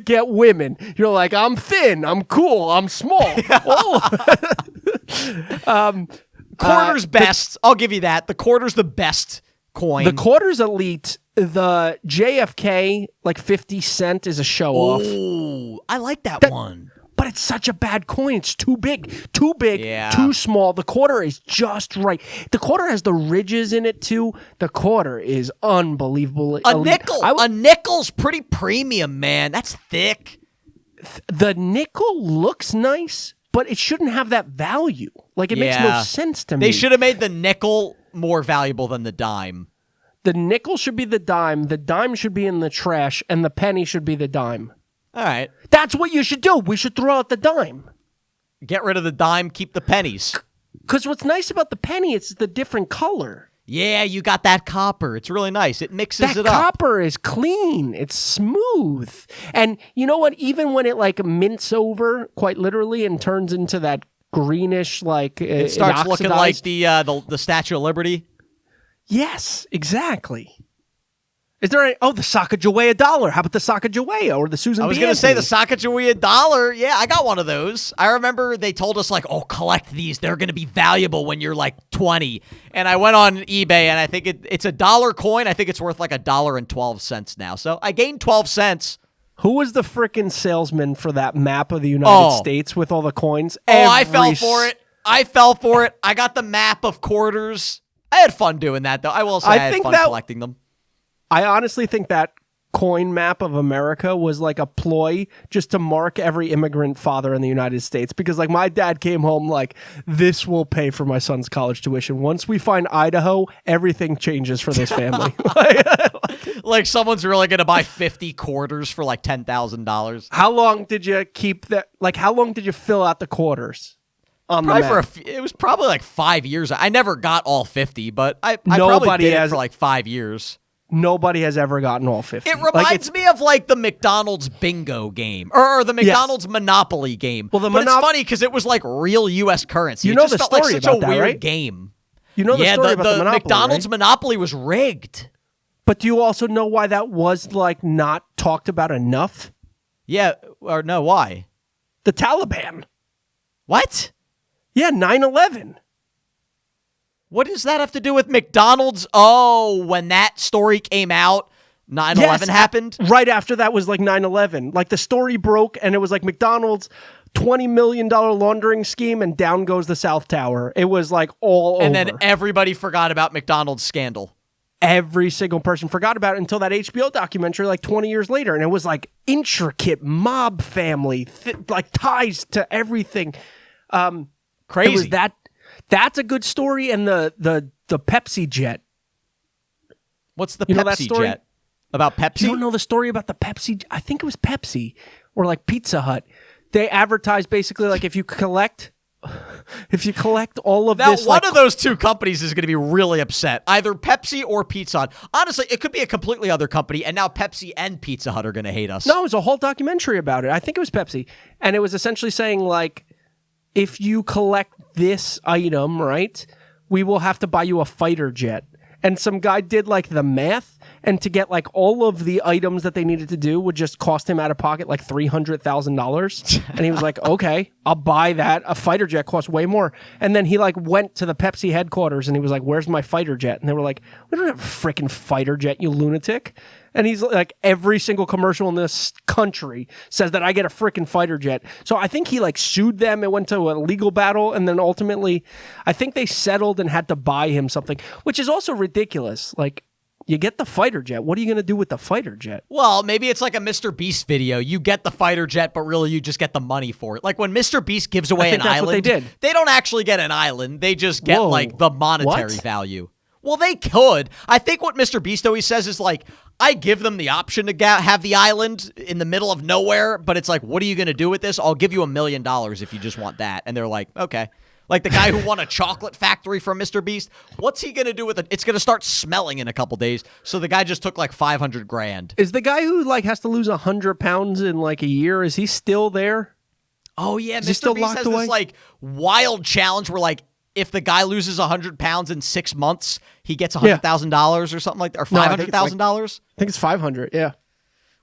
get women. You're like, I'm thin, I'm cool, I'm small. Quarter's best. I'll give you that. The quarter's the best coin. The quarter's elite. The JFK, like 50 cent, is a show off. Oh, I like that one. But it's such a bad coin. It's too big, Yeah. too small. The quarter is just right. The quarter has the ridges in it too. The quarter is unbelievable. A nickel's pretty premium, man. That's thick. The nickel looks nice, but it shouldn't have that value. Like, it makes no sense to me. They should have made the nickel more valuable than the dime. The nickel should be the dime should be in the trash, and the penny should be the dime. All right. That's what you should do. We should throw out the dime. Get rid of the dime, keep the pennies. Because what's nice about the penny, it's the different color. Yeah, you got that copper. It's really nice. It mixes it up. That copper is clean. It's smooth. And you know what? Even when it like mints over, quite literally, and turns into that greenish, like it starts looking like the Statue of Liberty. Yes, exactly. Is there any... Oh, the Sacagawea dollar. How about the Sacagawea or the Susan B. I was going to say the Sacagawea dollar. Yeah, I got one of those. I remember they told us, like, oh, collect these. They're going to be valuable when you're, like, 20. And I went on eBay, and I think it's a dollar coin. I think it's worth, like, $1.12 now. So I gained 12 cents. Who was the frickin' salesman for that map of the United States with all the coins? I fell for it. I got the map of quarters. I had fun doing that, though. I will say I had fun collecting them. I honestly think that coin map of America was like a ploy just to mark every immigrant father in the United States. Because like my dad came home like, this will pay for my son's college tuition. Once we find Idaho, everything changes for this family. Like someone's really going to buy 50 quarters for like $10,000. How long did you keep that? Like how long did you fill out the quarters? It was probably like 5 years. I never got all 50, but I probably did it for like 5 years. Nobody has ever gotten all 50. It reminds me of like the McDonald's bingo game or the McDonald's Monopoly game. Well, but it's funny because it was like real U.S. currency. You know the story like such about a that, weird right? game. You know the story about the Monopoly, McDonald's right? Monopoly was rigged. But do you also know why that was like not talked about enough? Yeah, or no, why? The Taliban. What? Yeah, 9/11. What does that have to do with McDonald's? Oh, when that story came out, 9/11 happened? Right after that was like 9/11. Like the story broke and it was like McDonald's $20 million laundering scheme and down goes the South Tower. It was like all over. And then everybody forgot about McDonald's scandal. Every single person forgot about it until that HBO documentary like 20 years later. And it was like intricate mob family, like ties to everything. Crazy. It was that. That's a good story. And the Pepsi jet. What's the Pepsi jet? About Pepsi? You don't know the story about the Pepsi? I think it was Pepsi or like Pizza Hut. They advertise basically like if you collect all of this. Now, one of those two companies is going to be really upset. Either Pepsi or Pizza Hut. Honestly, it could be a completely other company, and now Pepsi and Pizza Hut are going to hate us. No, it was a whole documentary about it. I think it was Pepsi. And it was essentially saying like, if you collect this item, right, we will have to buy you a fighter jet. And some guy did like the math, and to get like all of the items that they needed to do would just cost him out of pocket like $300,000. And he was like, okay, I'll buy that. A fighter jet costs way more. And then he like went to the Pepsi headquarters and he was like, where's my fighter jet? And they were like, we don't have a freaking fighter jet, you lunatic. And he's like, every single commercial in this country says that I get a freaking fighter jet. So I think he like sued them. It went to a legal battle. And then ultimately, I think they settled and had to buy him something, which is also ridiculous. Like, you get the fighter jet. What are you going to do with the fighter jet? Well, maybe it's like a Mr. Beast video. You get the fighter jet, but really you just get the money for it. Like when Mr. Beast gives away an island, what they did. They don't actually get an island. They just get like the monetary value. Well, they could. I think what Mr. Beast always says is like, I give them the option to have the island in the middle of nowhere, but it's like, what are you going to do with this? I'll give you $1 million if you just want that. And they're like, okay. Like the guy who won a chocolate factory from Mr. Beast, what's he going to do with it? It's going to start smelling in a couple days. So the guy just took like $500,000. Is the guy who like has to lose 100 pounds in like a year, is he still there? Oh, yeah. Mr. Beast has this like wild challenge where like, if the guy loses 100 pounds in 6 months, he gets $100,000 or something like that, or $500,000. I think it's 500. Yeah.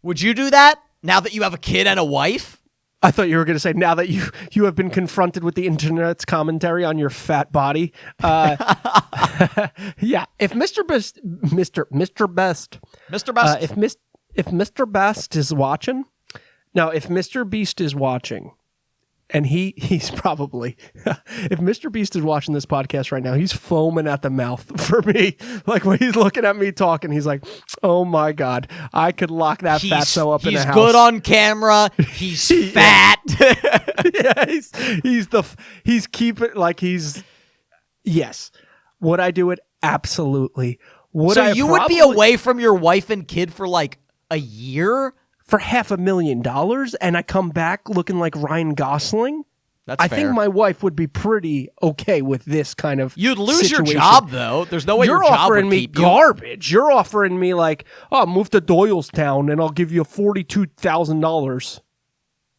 Would you do that now that you have a kid and a wife? I thought you were going to say now that you have been confronted with the internet's commentary on your fat body. Yeah. If Mr. Best, if Mr. Best is watching, now if Mr. Beast is watching. And he's probably, if Mr. Beast is watching this podcast right now, he's foaming at the mouth for me. Like when he's looking at me talking, he's like, oh my God, I could lock that fatso up in a house. He's good on camera. He's fat. Yeah, he's keeping, like yes. Would I do it? Absolutely. So you would be away from your wife and kid for like a year? For $500,000 and I come back looking like Ryan Gosling, I think my wife would be pretty okay with this kind of You'd lose situation. your job, though. There's no way You're your job offering would me keep you. garbage. You're offering me like, oh, move to Doylestown and I'll give you $42,000.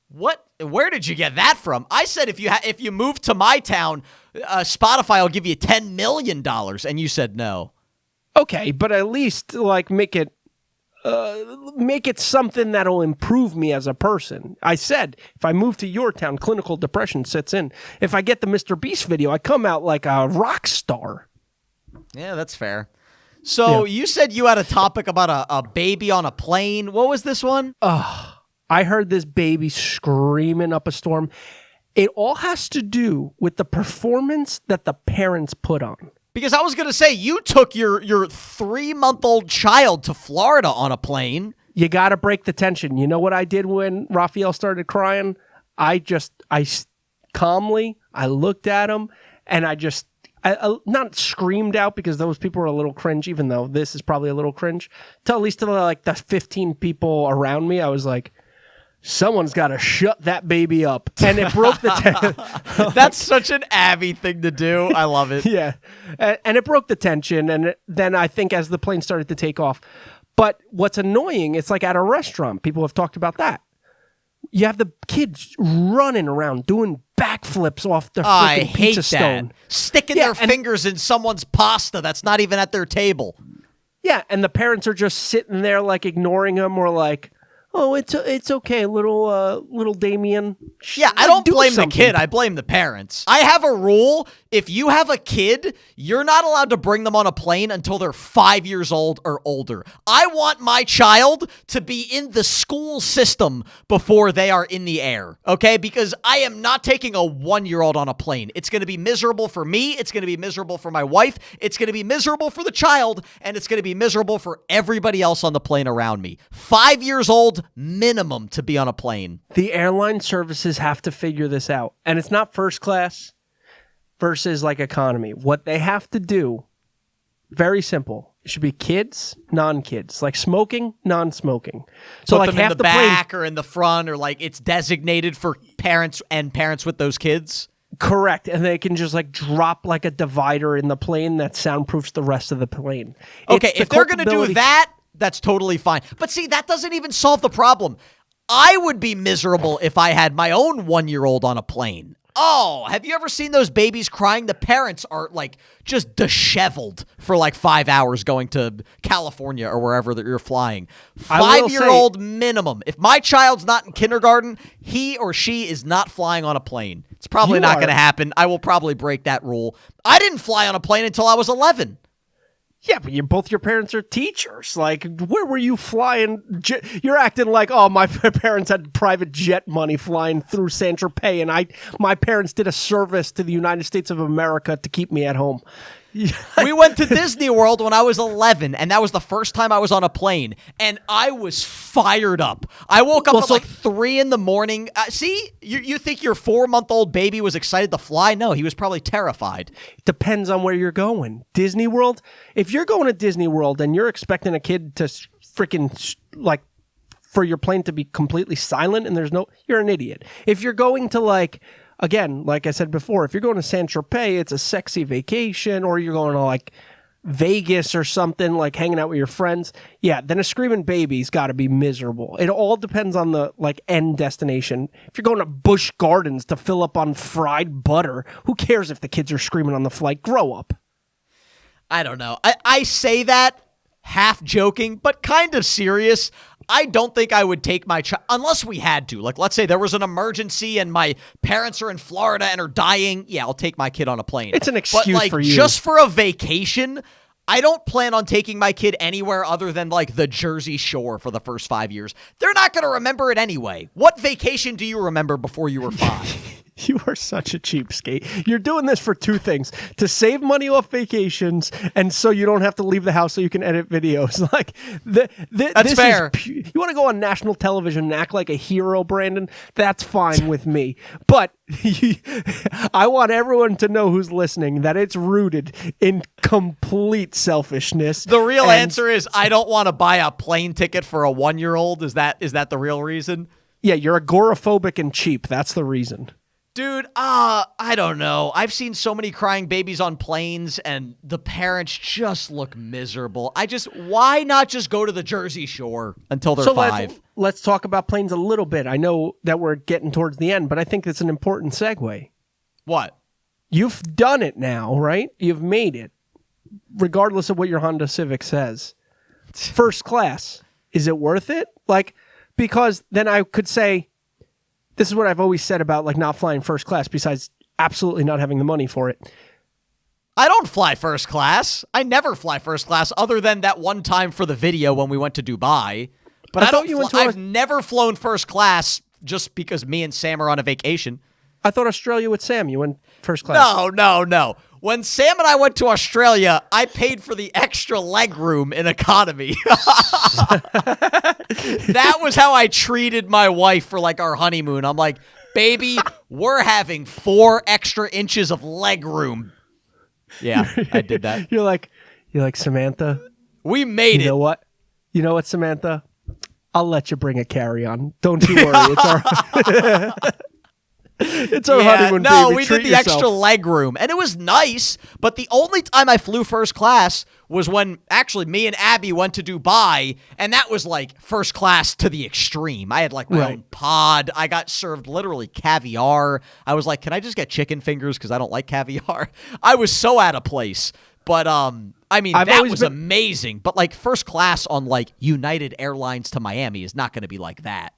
What? Where did you get that from? I said if you move to my town, Spotify will give you $10 million, and you said no. Okay, but at least like make it something that'll improve me as a person. I said, if I move to your town, clinical depression sets in. If I get the Mr. Beast video, I come out like a rock star. Yeah, that's fair. So you said you had a topic about a baby on a plane. What was this one? I heard this baby screaming up a storm. It all has to do with the performance that the parents put on. Because I was going to say, you took your 3-month-old child to Florida on a plane. You got to break the tension. You know what I did when Raphael started crying? I calmly, I looked at him and I not screamed out because those people are a little cringe, even though this is probably a little cringe. To at least to like the 15 people around me, I was like, someone's got to shut that baby up. And it broke the tension. That's such an Abby thing to do. I love it. Yeah. And it broke the tension. And then I think as the plane started to take off. But what's annoying, it's like at a restaurant. People have talked about that. You have the kids running around doing backflips off the freaking pizza stone. Sticking their fingers in someone's pasta that's not even at their table. Yeah. And the parents are just sitting there like ignoring them or like, oh, it's okay, little Damien. Yeah, I don't blame the kid. I blame the parents. I have a rule. If you have a kid, you're not allowed to bring them on a plane until they're 5 years old or older. I want my child to be in the school system before they are in the air, okay? Because I am not taking a 1-year-old on a plane. It's going to be miserable for me. It's going to be miserable for my wife. It's going to be miserable for the child. And it's going to be miserable for everybody else on the plane around me. 5 years old minimum to be on a plane. The airline services have to figure this out. And it's not first class versus like economy. What they have to do, very simple. It should be kids, non-kids. Like smoking, non-smoking. So put like them half in the back or in the front, or like it's designated for parents and parents with those kids. Correct. And they can just like drop like a divider in the plane that soundproofs the rest of the plane. Okay, if they're going to do that, that's totally fine. But see, that doesn't even solve the problem. I would be miserable if I had my own 1-year-old on a plane. Oh, have you ever seen those babies crying? The parents are like just disheveled for like 5 hours going to California or wherever that you're flying. 5-year-old minimum. If my child's not in kindergarten, he or she is not flying on a plane. It's probably not going to happen. I will probably break that rule. I didn't fly on a plane until I was 11. Yeah, but both your parents are teachers. Like, where were you flying? You're acting like, oh, my parents had private jet money flying through Saint-Tropez, and my parents did a service to the United States of America to keep me at home. We went to Disney World when I was 11, and that was the first time I was on a plane, and I was fired up. I woke up at like 3 in the morning. See, you think your 4-month-old baby was excited to fly? No, he was probably terrified. Depends on where you're going. Disney World, if you're going to Disney World and you're expecting a kid to freaking, like, for your plane to be completely silent and you're an idiot. If you're going to, like... Again, like I said before, if you're going to Saint-Tropez, it's a sexy vacation, or you're going to like Vegas or something, like hanging out with your friends. Yeah, then a screaming baby's got to be miserable. It all depends on the like end destination. If you're going to Busch Gardens to fill up on fried butter, who cares if the kids are screaming on the flight? Grow up. I don't know. I say that half joking, but kind of serious. I don't think I would take my child, unless we had to. Like, let's say there was an emergency and my parents are in Florida and are dying. Yeah, I'll take my kid on a plane. It's an excuse but, like, for you. Just for a vacation, I don't plan on taking my kid anywhere other than, like, the Jersey Shore for the first 5 years. They're not going to remember it anyway. What vacation do you remember before you were 5? You are such a cheapskate. You're doing this for two things: to save money off vacations, and so you don't have to leave the house so you can edit videos. Like that's fair. You want to go on national television and act like a hero, Brandon? That's fine with me. But I want everyone to know who's listening that it's rooted in complete selfishness. The real answer is I don't want to buy a plane ticket for a 1-year-old. Is that the real reason? Yeah, you're agoraphobic and cheap. That's the reason. Dude, I don't know. I've seen so many crying babies on planes, and the parents just look miserable. Why not just go to the Jersey Shore until they're 5? Let's talk about planes a little bit. I know that we're getting towards the end, but I think it's an important segue. What? You've done it now, right? You've made it, regardless of what your Honda Civic says. First class, is it worth it? Like, because then I could say, this is what I've always said about like not flying first class, besides absolutely not having the money for it. I don't fly first class. I never fly first class other than that one time for the video when we went to Dubai. But I've never flown first class just because me and Sam are on a vacation. I thought Australia with Sam, you went first class. No. When Sam and I went to Australia, I paid for the extra leg room in economy. That was how I treated my wife for like our honeymoon. I'm like, baby, we're having 4 extra inches of leg room. Yeah, I did that. You're like Samantha. We made it. You know what, Samantha? I'll let you bring a carry-on. Don't you worry. It's our it's our honeymoon, no, baby. We Treat did the yourself. extra leg room, and it was nice, but the only time I flew first class was when, actually, me and Abby went to Dubai, and that was, like, first class to the extreme. I had, like, my own pod. I got served literally caviar. I was like, can I just get chicken fingers because I don't like caviar? I was so out of place. But, I mean, that was amazing. But, like, first class on, like, United Airlines to Miami is not going to be like that.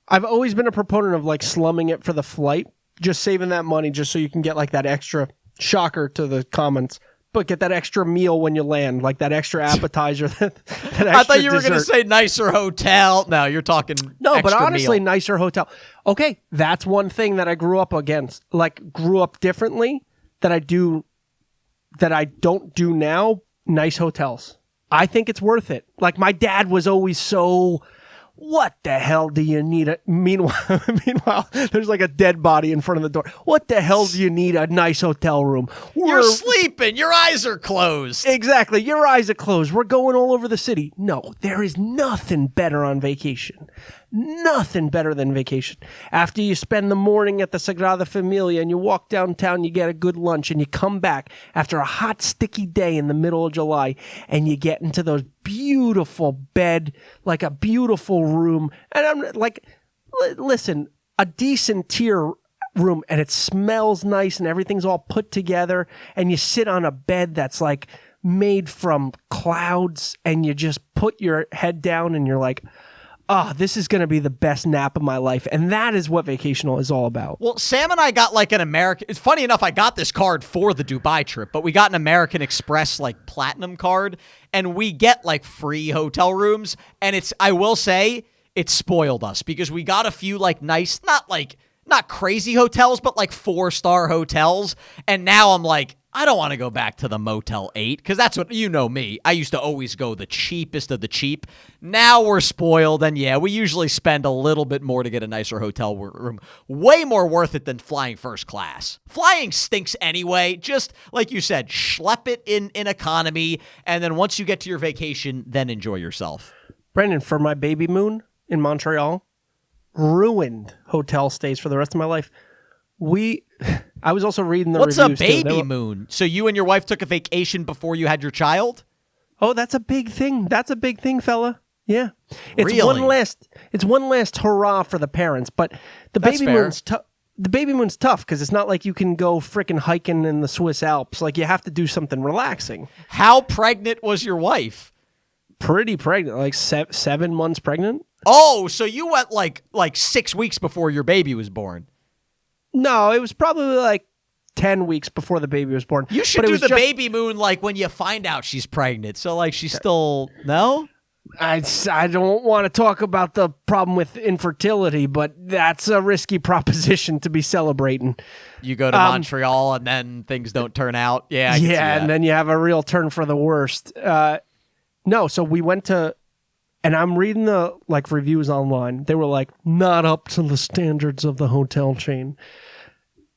I've always been a proponent of like slumming it for the flight, just saving that money just so you can get like that extra shocker to the comments, but get that extra meal when you land, like that extra appetizer. that extra I thought you were dessert. going to say nicer hotel. No, you're talking No, but extra honestly, meal. nicer hotel. Okay, that's one thing that I grew up against, like grew up differently that I don't do now, nice hotels. I think it's worth it. Like my dad was always so... What the hell do you need? Meanwhile, there's like a dead body in front of the door. What the hell do you need a nice hotel room? You're sleeping. Your eyes are closed. Exactly. Your eyes are closed. We're going all over the city. No, there is nothing better on vacation. Nothing better than vacation. After you spend the morning at the Sagrada Familia and you walk downtown, you get a good lunch and you come back after a hot, sticky day in the middle of July and you get into those beautiful bed, like a beautiful room. And I'm like, listen, a decent tier room and it smells nice and everything's all put together, and you sit on a bed that's like made from clouds, and you just put your head down and you're like, oh, this is going to be the best nap of my life. And that is what vacational is all about. Well, Sam and I got like an American. It's funny enough, I got this card for the Dubai trip, but we got an American Express like platinum card, and we get like free hotel rooms. And I will say, it spoiled us because we got a few like nice, not crazy hotels, but like 4-star hotels. And now I'm like, I don't want to go back to the Motel 8 because that's what, you know me. I used to always go the cheapest of the cheap. Now we're spoiled, and yeah, we usually spend a little bit more to get a nicer hotel room. Way more worth it than flying first class. Flying stinks anyway. Just like you said, schlep it in economy, and then once you get to your vacation, then enjoy yourself. Brendan, for my baby moon in Montreal, ruined hotel stays for the rest of my life. I was also reading the reviews. What's a baby too. moon? So you and your wife took a vacation before you had your child? Oh, that's a big thing. That's a big thing, fella. Yeah. It's really? one last hurrah for the parents, but the baby moon's tough because it's not like you can go freaking hiking in the Swiss Alps. Like, you have to do something relaxing. How pregnant was your wife? Pretty pregnant, like 7 months pregnant. Oh, so you went like 6 weeks before your baby was born. No, it was probably like 10 weeks before the baby was born. You should do the baby moon like when you find out she's pregnant. So like she's still, no? I don't want to talk about the problem with infertility, but that's a risky proposition to be celebrating. You go to Montreal and then things don't turn out. Yeah, I can see that. And then you have a real turn for the worst. No, so we went to, and I'm reading the like reviews online. They were like, not up to the standards of the hotel chain.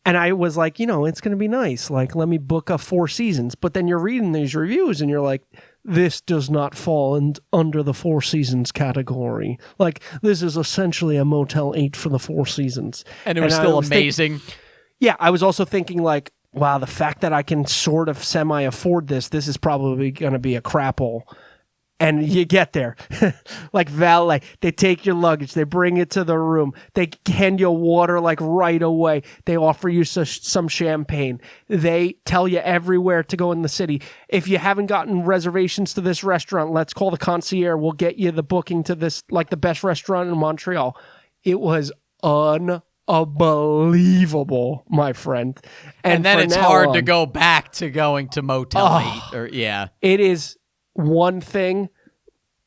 And I was like, it's going to be nice. Like, let me book a 4 Seasons. But then you're reading these reviews and you're like, this does not fall under the 4 Seasons category. Like, this is essentially a Motel 8 for the 4 Seasons. And it was still amazing. Yeah, I was also thinking like, wow, the fact that I can sort of semi-afford this is probably going to be a crap hole. And you get there, like valet, they take your luggage, they bring it to the room, they hand you water like right away, they offer you some champagne, they tell you everywhere to go in the city. If you haven't gotten reservations to this restaurant, let's call the concierge, we'll get you the booking to this, like the best restaurant in Montreal. It was unbelievable, my friend. And then it's hard to go back to going to Motel 8. It is one thing,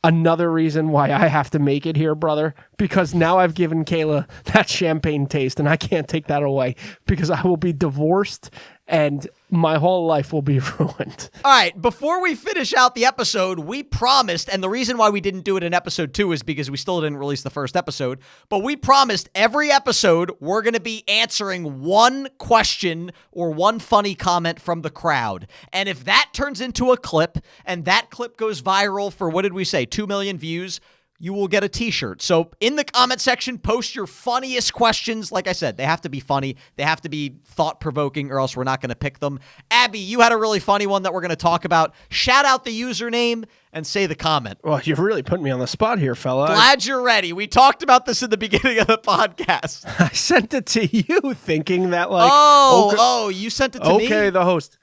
another reason why I have to make it here, brother, because now I've given Kayla that champagne taste and I can't take that away because I will be divorced and my whole life will be ruined. All right, before we finish out the episode, we promised, and the reason why we didn't do it in episode 2 is because we still didn't release the first episode, but we promised every episode we're going to be answering one question or one funny comment from the crowd. And if that turns into a clip, and that clip goes viral for, what did we say, 2 million views, you will get a t-shirt. So in the comment section, post your funniest questions. Like I said, they have to be funny. They have to be thought-provoking or else we're not going to pick them. Abby, you had a really funny one that we're going to talk about. Shout out the username and say the comment. Well, you're really putting me on the spot here, fella. Glad you're ready. We talked about this in the beginning of the podcast. I sent it to you thinking that like... you sent it to me? Okay, the host.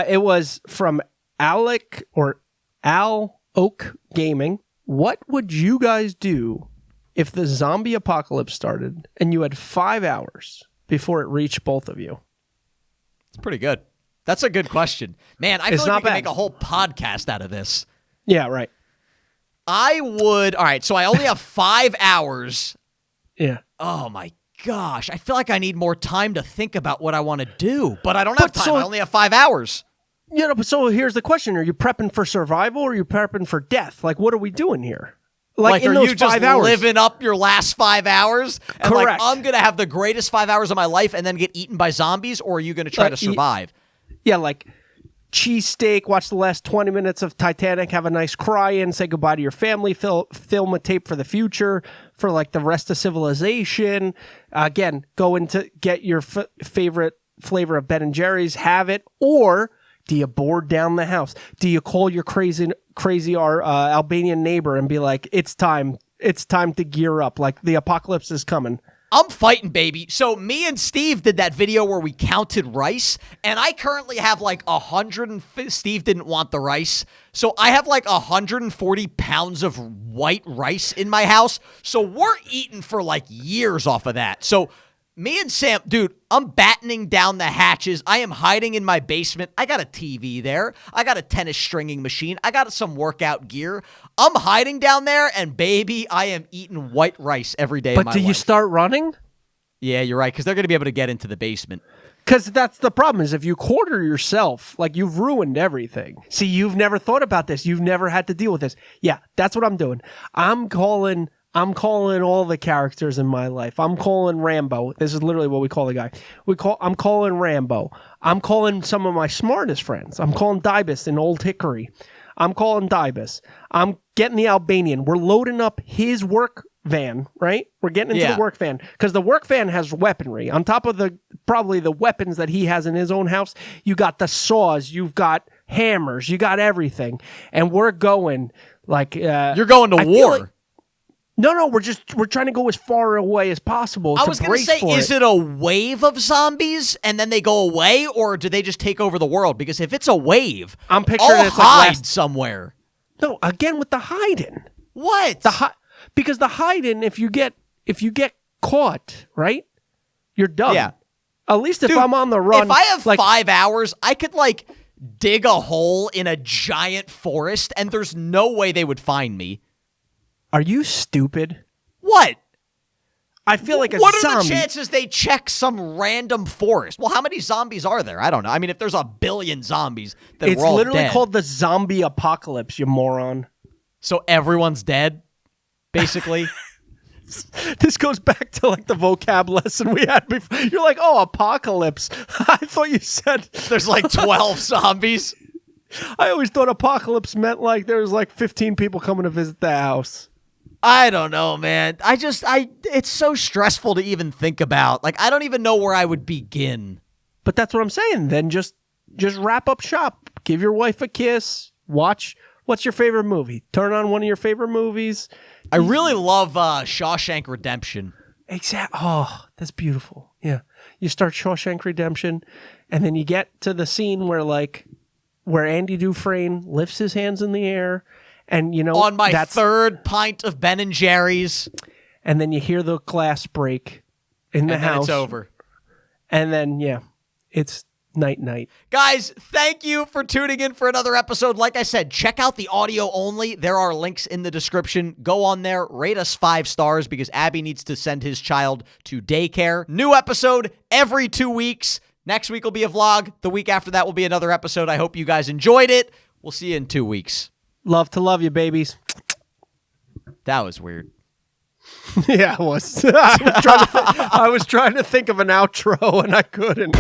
It was from Alec or Al Oak Gaming. What would you guys do if the zombie apocalypse started and you had 5 hours before it reached both of you? It's pretty good. That's a good question. Man, I feel like we can make a whole podcast out of this. Yeah, right. I would... All right, so I only have 5 hours. Yeah. Oh, my gosh. I feel like I need more time to think about what I want to do, but I don't have time. So, I only have 5 hours. So here's the question. Are you prepping for survival or are you prepping for death? Like, what are we doing here? Like in are those you just 5 hours? living up your last 5 hours? And correct. Like, I'm going to have the greatest 5 hours of my life and then get eaten by zombies? Or are you going to try to survive? Yeah, like cheesesteak, watch the last 20 minutes of Titanic, have a nice cry in, say goodbye to your family, film a tape for the future, for like the rest of civilization. Again, go into get your favorite flavor of Ben & Jerry's, have it, or... do you board down the house? Do you call your crazy Albanian neighbor and be like, it's time to gear up. Like the apocalypse is coming. I'm fighting, baby. So me and Steve did that video where we counted rice, and I currently have like 150. Steve didn't want the rice. So I have like 140 pounds of white rice in my house. So we're eating for like years off of that. So me and Sam, dude, I'm battening down the hatches. I am hiding in my basement. I got a TV there. I got a tennis stringing machine. I got some workout gear. I'm hiding down there, and baby, I am eating white rice every day of my But do you life. start running? Yeah, you're right, because they're going to be able to get into the basement. Because that's the problem is if you quarter yourself, like you've ruined everything. See, you've never thought about this. You've never had to deal with this. Yeah, that's what I'm doing. I'm calling all the characters in my life. I'm calling Rambo. This is literally what we call the guy. I'm calling Rambo. I'm calling some of my smartest friends. I'm calling Dibus in Old Hickory. I'm calling Dibus. I'm getting the Albanian. We're loading up his work van, right? We're getting into the work van because the work van has weaponry on top of probably the weapons that he has in his own house. You got the saws, you've got hammers, you got everything, and we're going like You're going to war. No, we're trying to go as far away as possible. I was going to say, is it a wave of zombies and then they go away, or do they just take over the world? Because if it's a wave, I'm picturing I'll it's hide like somewhere. No, again with the hiding. What? Because the hiding, if you get caught, right, you're done. Yeah. At least if Dude, I'm on the run. If I have like, 5 hours, I could like dig a hole in a giant forest, and there's no way they would find me. Are you stupid? What? I feel like What zombie. are the chances they check some random forest? Well, how many zombies are there? I don't know. I mean, if there's 1 billion zombies, then It's we're all literally dead. called the zombie apocalypse, you moron. So everyone's dead, basically. This goes back to like the vocab lesson we had before. You're like, oh, apocalypse. I thought you said There's like 12 zombies. I always thought apocalypse meant like there was like 15 people coming to visit the house. I don't know, man. It's so stressful to even think about. Like, I don't even know where I would begin. But that's what I'm saying. Then just wrap up shop. Give your wife a kiss. Watch. What's your favorite movie? Turn on one of your favorite movies. I really love Shawshank Redemption. Exactly. Oh, that's beautiful. Yeah. You start Shawshank Redemption, and then you get to the scene where Andy Dufresne lifts his hands in the air, and on my third pint of Ben and Jerry's, and then you hear the glass break in the house. And it's over. And then it's night. Guys, thank you for tuning in for another episode. Like I said, check out the audio only. There are links in the description. Go on there, rate us 5 stars because Abby needs to send his child to daycare. New episode every 2 weeks. Next week will be a vlog. The week after that will be another episode. I hope you guys enjoyed it. We'll see you in 2 weeks. Love to love you, babies. That was weird. Yeah, it was. I was trying to think of an outro and I couldn't.